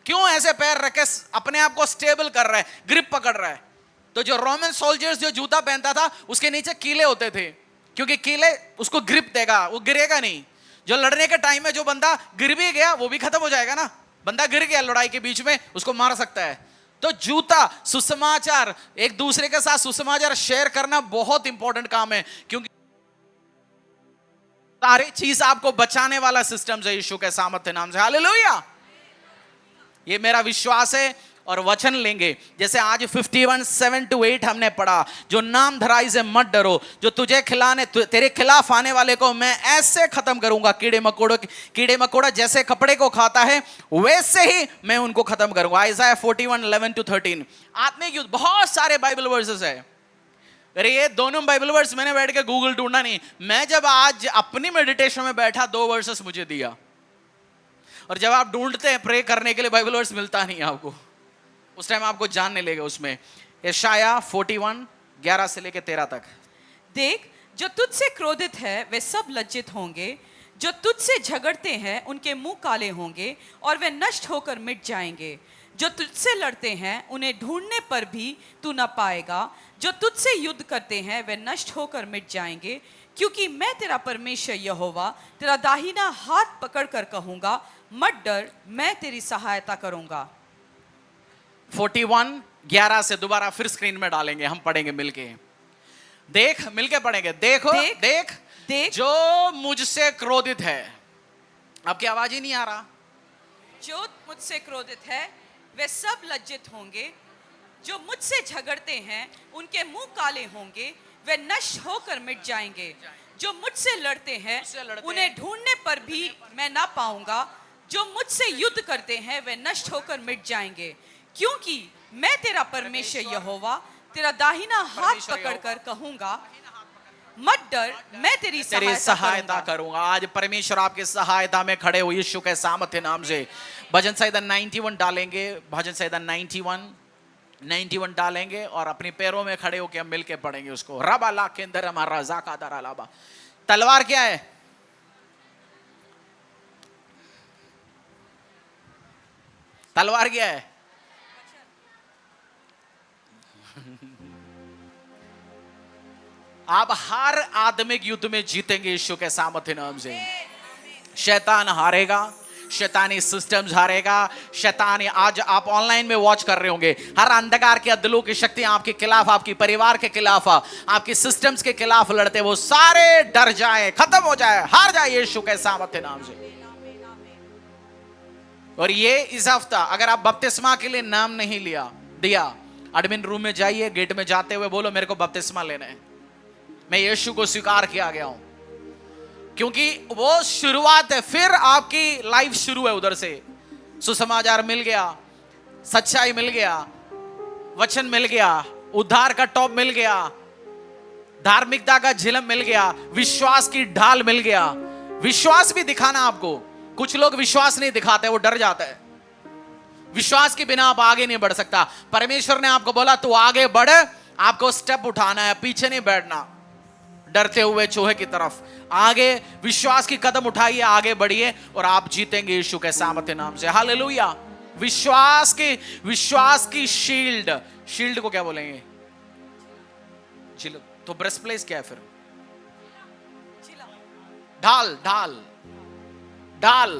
क्यों ऐसे पैर रख के अपने आप को स्टेबल कर रहा है, ग्रिप पकड़ रहा है? तो जो रोमन सोल्जर्स जो जूता पहनता था उसके नीचे कीले होते थे, क्योंकि कीले उसको ग्रिप देगा, वो गिरेगा नहीं। जो लड़ने के टाइम में जो बंदा गिर भी गया वो भी खत्म हो जाएगा ना, बंदा गिर गया लड़ाई के बीच में, उसको मार सकता है। तो जूता, सुसमाचार, एक दूसरे के साथ सुसमाचार शेयर करना बहुत इंपॉर्टेंट काम है, क्योंकि सारी चीज आपको बचाने वाला सिस्टम है यीशु के सामर्थ्य नाम से। हालेलुया, ये मेरा विश्वास है। और वचन लेंगे जैसे आज 51:7-8 हमने पढ़ा, जो नाम धराई से मत डरो, जो तुझे खिलाने तेरे खिलाफ आने वाले को मैं ऐसे खत्म करूंगा, कीड़े मकोड़ा जैसे कपड़े को खाता है वैसे ही मैं उनको खत्म करूंगा। आइज़ाया 41:11-13। आत्मिक युद्ध, बहुत सारे बाइबल वर्सेस है। अरे ये दोनों बाइबल वर्स मैंने बैठ के गूगल ढूंढा नहीं, मैं जब आज अपनी मेडिटेशन में बैठा 2 वर्सेस मुझे दिया, और जब आप ढूंढते हैं प्रे करने के लिए बाइबल वर्स मिलता नहीं आपको, उस टाइम आपको जानने लेगा उसमें। यशाया 41:11 से लेकर 13 तक।
देख, जो तुझसे क्रोधित है वे सब लज्जित होंगे, जो तुझसे झगड़ते हैं उनके मुंह काले होंगे और वे नष्ट होकर मिट जाएंगे। जो तुझसे लड़ते हैं उन्हें ढूंढने पर भी तू न पाएगा, जो तुझसे युद्ध करते हैं वे नष्ट होकर मिट जाएंगे, क्योंकि मैं तेरा परमेश्वर यहोवा तेरा दाहिना हाथ पकड़कर कहूंगा, मत डर, मैं तेरी सहायता करूंगा।
41:11 से दोबारा फिर स्क्रीन में डालेंगे, हम पढ़ेंगे मिलके। देख, मिलके पढ़ेंगे। देखो, देख, जो मुझसे क्रोधित है। आपकी आवाज ही नहीं आ रहा।
जो मुझसे क्रोधित है वे सब लज्जित होंगे, जो मुझसे झगड़ते हैं उनके मुंह काले होंगे, वे नष्ट होकर मिट जाएंगे। जो मुझसे लड़ते हैं उन्हें ढूंढने पर भी मैं ना पाऊंगा, जो मुझसे युद्ध करते हैं वे नष्ट होकर मिट जाएंगे, क्योंकि मैं तेरा परमेश्वर यहोवा तेरा दाहिना हाथ पकड़कर कहूंगा, मत डर, मैं तेरी सहायता
करूंगा। आज परमेश्वर आपकी सहायता में खड़े हो यीशु के सामर्थ्य नाम से। भजन संहिता 91 डालेंगे, भजन संहिता 91 डालेंगे और अपने पैरों में खड़े होकर हम मिलके पढ़ेंगे उसको। रबा ला के अंदर हमारा रजा दरा लाबा। तलवार क्या है? तलवार क्या है? आप हर आत्मिक युद्ध में जीतेंगे यीशु के सामर्थ्य नाम से। शैतान हारेगा, शैतानी सिस्टम्स हारेगा, शैतानी, आज आप ऑनलाइन में वॉच कर रहे होंगे, हर अंधकार के अदलों की शक्ति आपके खिलाफ, आपके परिवार के खिलाफ, आपके सिस्टम्स के खिलाफ लड़ते, वो सारे डर जाए, खत्म हो जाए, हार जाए यीशु के सामर्थ्य नाम से। और ये इस हफ्ता अगर आप बपतिस्मा के लिए नाम नहीं दिया, एडमिन रूम में जाइए, गेट में जाते हुए बोलो मेरे को बपतिस्मा लेना है, मैं यीशु को स्वीकार किया गया हूं, क्योंकि वो शुरुआत है, फिर आपकी लाइफ शुरू है। उधर से सुसमाचार मिल गया, सच्चाई मिल गया, वचन मिल गया, उद्धार का टॉप मिल गया, धार्मिकता का झिलम मिल गया, विश्वास की ढाल मिल गया। विश्वास भी दिखाना आपको, कुछ लोग विश्वास नहीं दिखाते, वो डर जाता है। विश्वास के बिना आप आगे नहीं बढ़ सकता। परमेश्वर ने आपको बोला तू आगे बढ़, आपको स्टेप उठाना है, पीछे नहीं बैठना डरते हुए चूहे की तरफ। आगे विश्वास की कदम उठाइए, आगे बढ़िए और आप जीतेंगे यीशु के सामर्थ्य नाम से। हालेलुया। विश्वास की शील्ड को क्या बोलेंगे? तो ब्रेस्ट प्लेस क्या है फिर? ढाल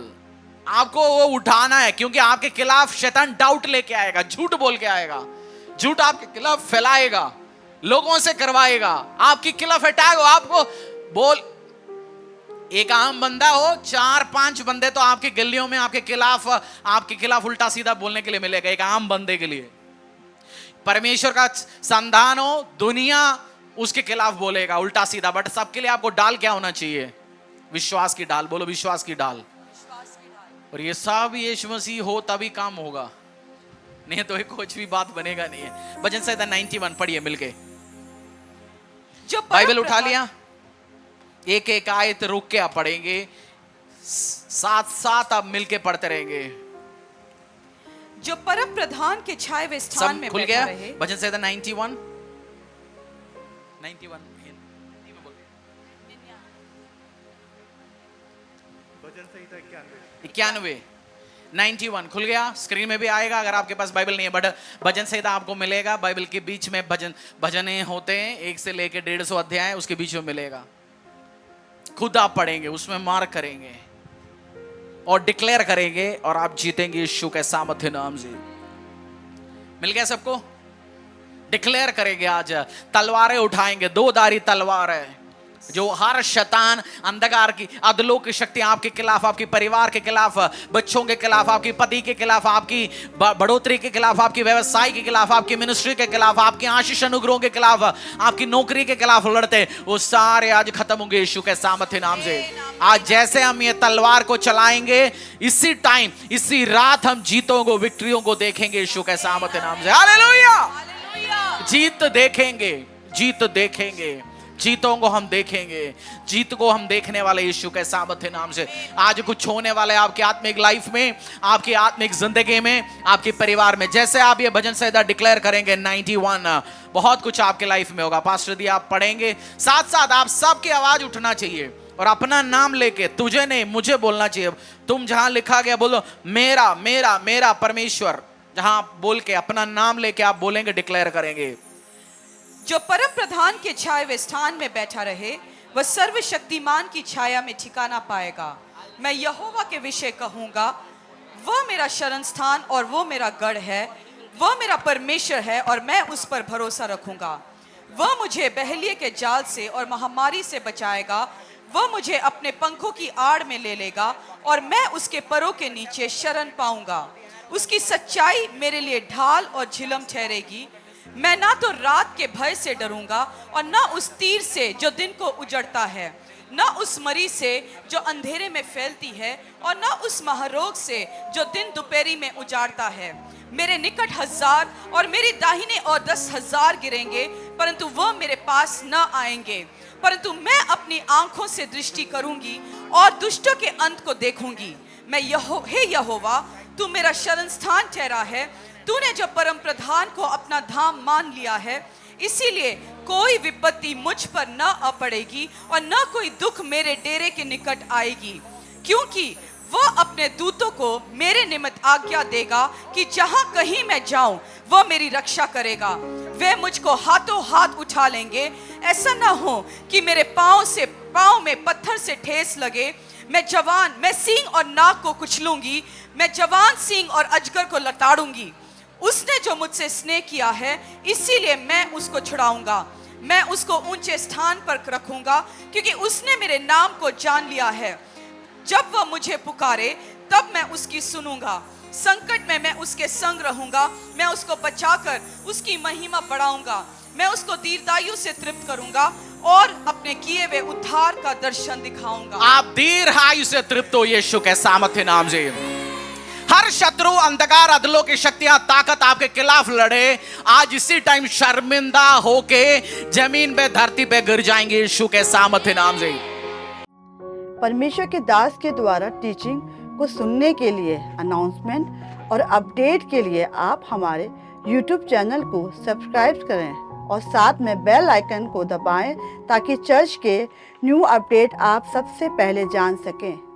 आपको वो उठाना है, क्योंकि आपके खिलाफ शैतान डाउट लेके आएगा, झूठ बोल के आएगा, झूठ आपके खिलाफ फैलाएगा, लोगों से करवाएगा, आपके खिलाफ अटैक हो, आपको बोल, एक आम बंदा हो, 4-5 बंदे तो आपके गलियों में आपके खिलाफ उल्टा सीधा बोलने के लिए मिलेगा, एक आम बंदे के लिए। परमेश्वर का संतान हो, दुनिया उसके खिलाफ बोलेगा उल्टा सीधा, बट सबके लिए आपको डाल क्या होना चाहिए? विश्वास की डाल। बोलो विश्वास की डाल। और ये सब यीशु मसीह हो तभी काम होगा, नहीं तो कुछ भी बात बनेगा नहीं है। भजन संहिता 91 पढ़िए मिलके। बाइबल उठा लिया, एक एक आयत रुक के आप पढ़ेंगे, साथ साथ आप मिलके पढ़ते रहेंगे।
जो परम प्रधान के छाए हुए स्थान
सब
में
खुल
बैठा
गया?
रहे।
भजन संहिता 91
भजन संहिता
91 91 खुल गया? स्क्रीन में भी आएगा अगर आपके पास बाइबल नहीं है, बट भजन संहिता आपको मिलेगा। बाइबल के बीच में भजने होते हैं, 1 से लेके 150 अध्याय उसके बीच में मिलेगा। खुद आप पढ़ेंगे, उसमें मार्क करेंगे और डिक्लेयर करेंगे और आप जीतेंगे यीशु के सामर्थ्य नाम से। मिल गया सबको? डिक्लेयर करेंगे आज, तलवारें उठाएंगे, 2 धारी तलवार है जो हर शैतान अंधकार की अधलों की शक्ति आपके खिलाफ, आपके परिवार के खिलाफ, बच्चों के खिलाफ, आपके पति के खिलाफ, आपकी बढ़ोतरी के खिलाफ, आपकी व्यवसाय के खिलाफ, आपकी मिनिस्ट्री के खिलाफ, आपके आशीष अनुग्रहों के खिलाफ, आपकी नौकरी के खिलाफ लड़ते, वो सारे आज खत्म होंगे यीशु के सामर्थ्य नाम से। आज जैसे हम ये तलवार को चलाएंगे, इसी टाइम, इसी रात हम जीतों को, विक्ट्रियों को देखेंगे यीशु के सामर्थ्य नाम से। हालेलुया! जीत देखेंगे, जीत देखेंगे, जीतों को हम देखेंगे, जीत को हम देखने वाले यीशु के सामर्थ्य नाम से। आज कुछ होने वाला है आपकी आत्मिक लाइफ में, आपकी आत्मिक जिंदगी में, आपके परिवार में। जैसे आप ये भजन संहिता डिक्लेयर करेंगे 91, बहुत कुछ आपके लाइफ में होगा। पास्टर दी आप पढ़ेंगे, साथ साथ आप सबकी आवाज उठना चाहिए और अपना नाम लेके, तुझे नहीं मुझे बोलना चाहिए। तुम जहां लिखा गया बोलो मेरा मेरा मेरा परमेश्वर, जहां बोल के अपना नाम लेके आप बोलेंगे, डिक्लेयर करेंगे।
जो परम प्रधान के छाए हुए स्थान में बैठा रहे, वह सर्वशक्तिमान की छाया में ठिकाना पाएगा। मैं यहोवा के विषय कहूंगा, वह मेरा शरण स्थान और वो मेरा गढ़ है, वह मेरा परमेश्वर है और मैं उस पर भरोसा रखूंगा। वह मुझे बहेलिये के जाल से और महामारी से बचाएगा। वह मुझे अपने पंखों की आड़ में ले लेगा और मैं उसके परों के नीचे शरण पाऊंगा। उसकी सच्चाई मेरे लिए ढाल और झिलम ठहरेगी। मैं ना तो रात के भय से डरूंगा और ना उस तीर से जो दिन को उजड़ता है, ना उस मरी से जो अंधेरे में फैलती है और ना उस महारोग से जो दिन दोपहरी में उजाड़ता है। मेरे निकट 1000 और मेरे दाहिने और 10,000 गिरेंगे, परंतु वह मेरे पास न आएंगे। परंतु मैं अपनी आंखों से दृष्टि करूंगी और दुष्टों के अंत को देखूंगी। मैं हे यहोवा, तू मेरा शरण स्थान ठहरा है। तूने जो परम प्रधान को अपना धाम मान लिया है, इसीलिए कोई विपत्ति मुझ पर न आ पड़ेगी और न कोई दुख मेरे डेरे के निकट आएगी, क्योंकि वह अपने दूतों को मेरे निमित्त आज्ञा देगा कि जहां कहीं मैं जाऊं वह मेरी रक्षा करेगा। वे मुझको हाथों हाथ उठा लेंगे, ऐसा न हो कि मेरे पांव में पत्थर से ठेस लगे। मैं सींग और नाग को कुचलूंगी, मैं जवान सींग और अजगर को लताड़ूंगी। उसने जो मुझसे स्नेह किया है, इसीलिए मैं उसको छुड़ाऊंगा। मैं उसको ऊंचे स्थान पर रखूंगा, क्योंकि उसने मेरे नाम को जान लिया है। जब वह मुझे पुकारे, तब मैं उसकी सुनूंगा। संकट में मैं उसके संग रहूंगा। मैं उसको बचाकर उसकी महिमा बढ़ाऊंगा। मैं उसको दीर्घायु से तृप्त करूंगा और अपने किए हुए उद्धार का दर्शन दिखाऊंगा।
आप दीर्घायु से तृप्त हो यीशु के सामर्थ्य नाम से। हर शत्रु, अंधकार, अधलों की शक्तियां, ताकत आपके खिलाफ लड़े, आज इसी टाइम शर्मिंदा होके जमीन पे, धरती पे गिर जाएंगे यीशु के सामर्थ्य नाम से।
परमेश्वर के दास के द्वारा टीचिंग को सुनने के लिए, अनाउंसमेंट और अपडेट के लिए आप हमारे YouTube चैनल को सब्सक्राइब करें और साथ में बेल आइकन को दबाएं, ताकि चर्च के न्यू अपडेट आप सबसे पहले जान सकें।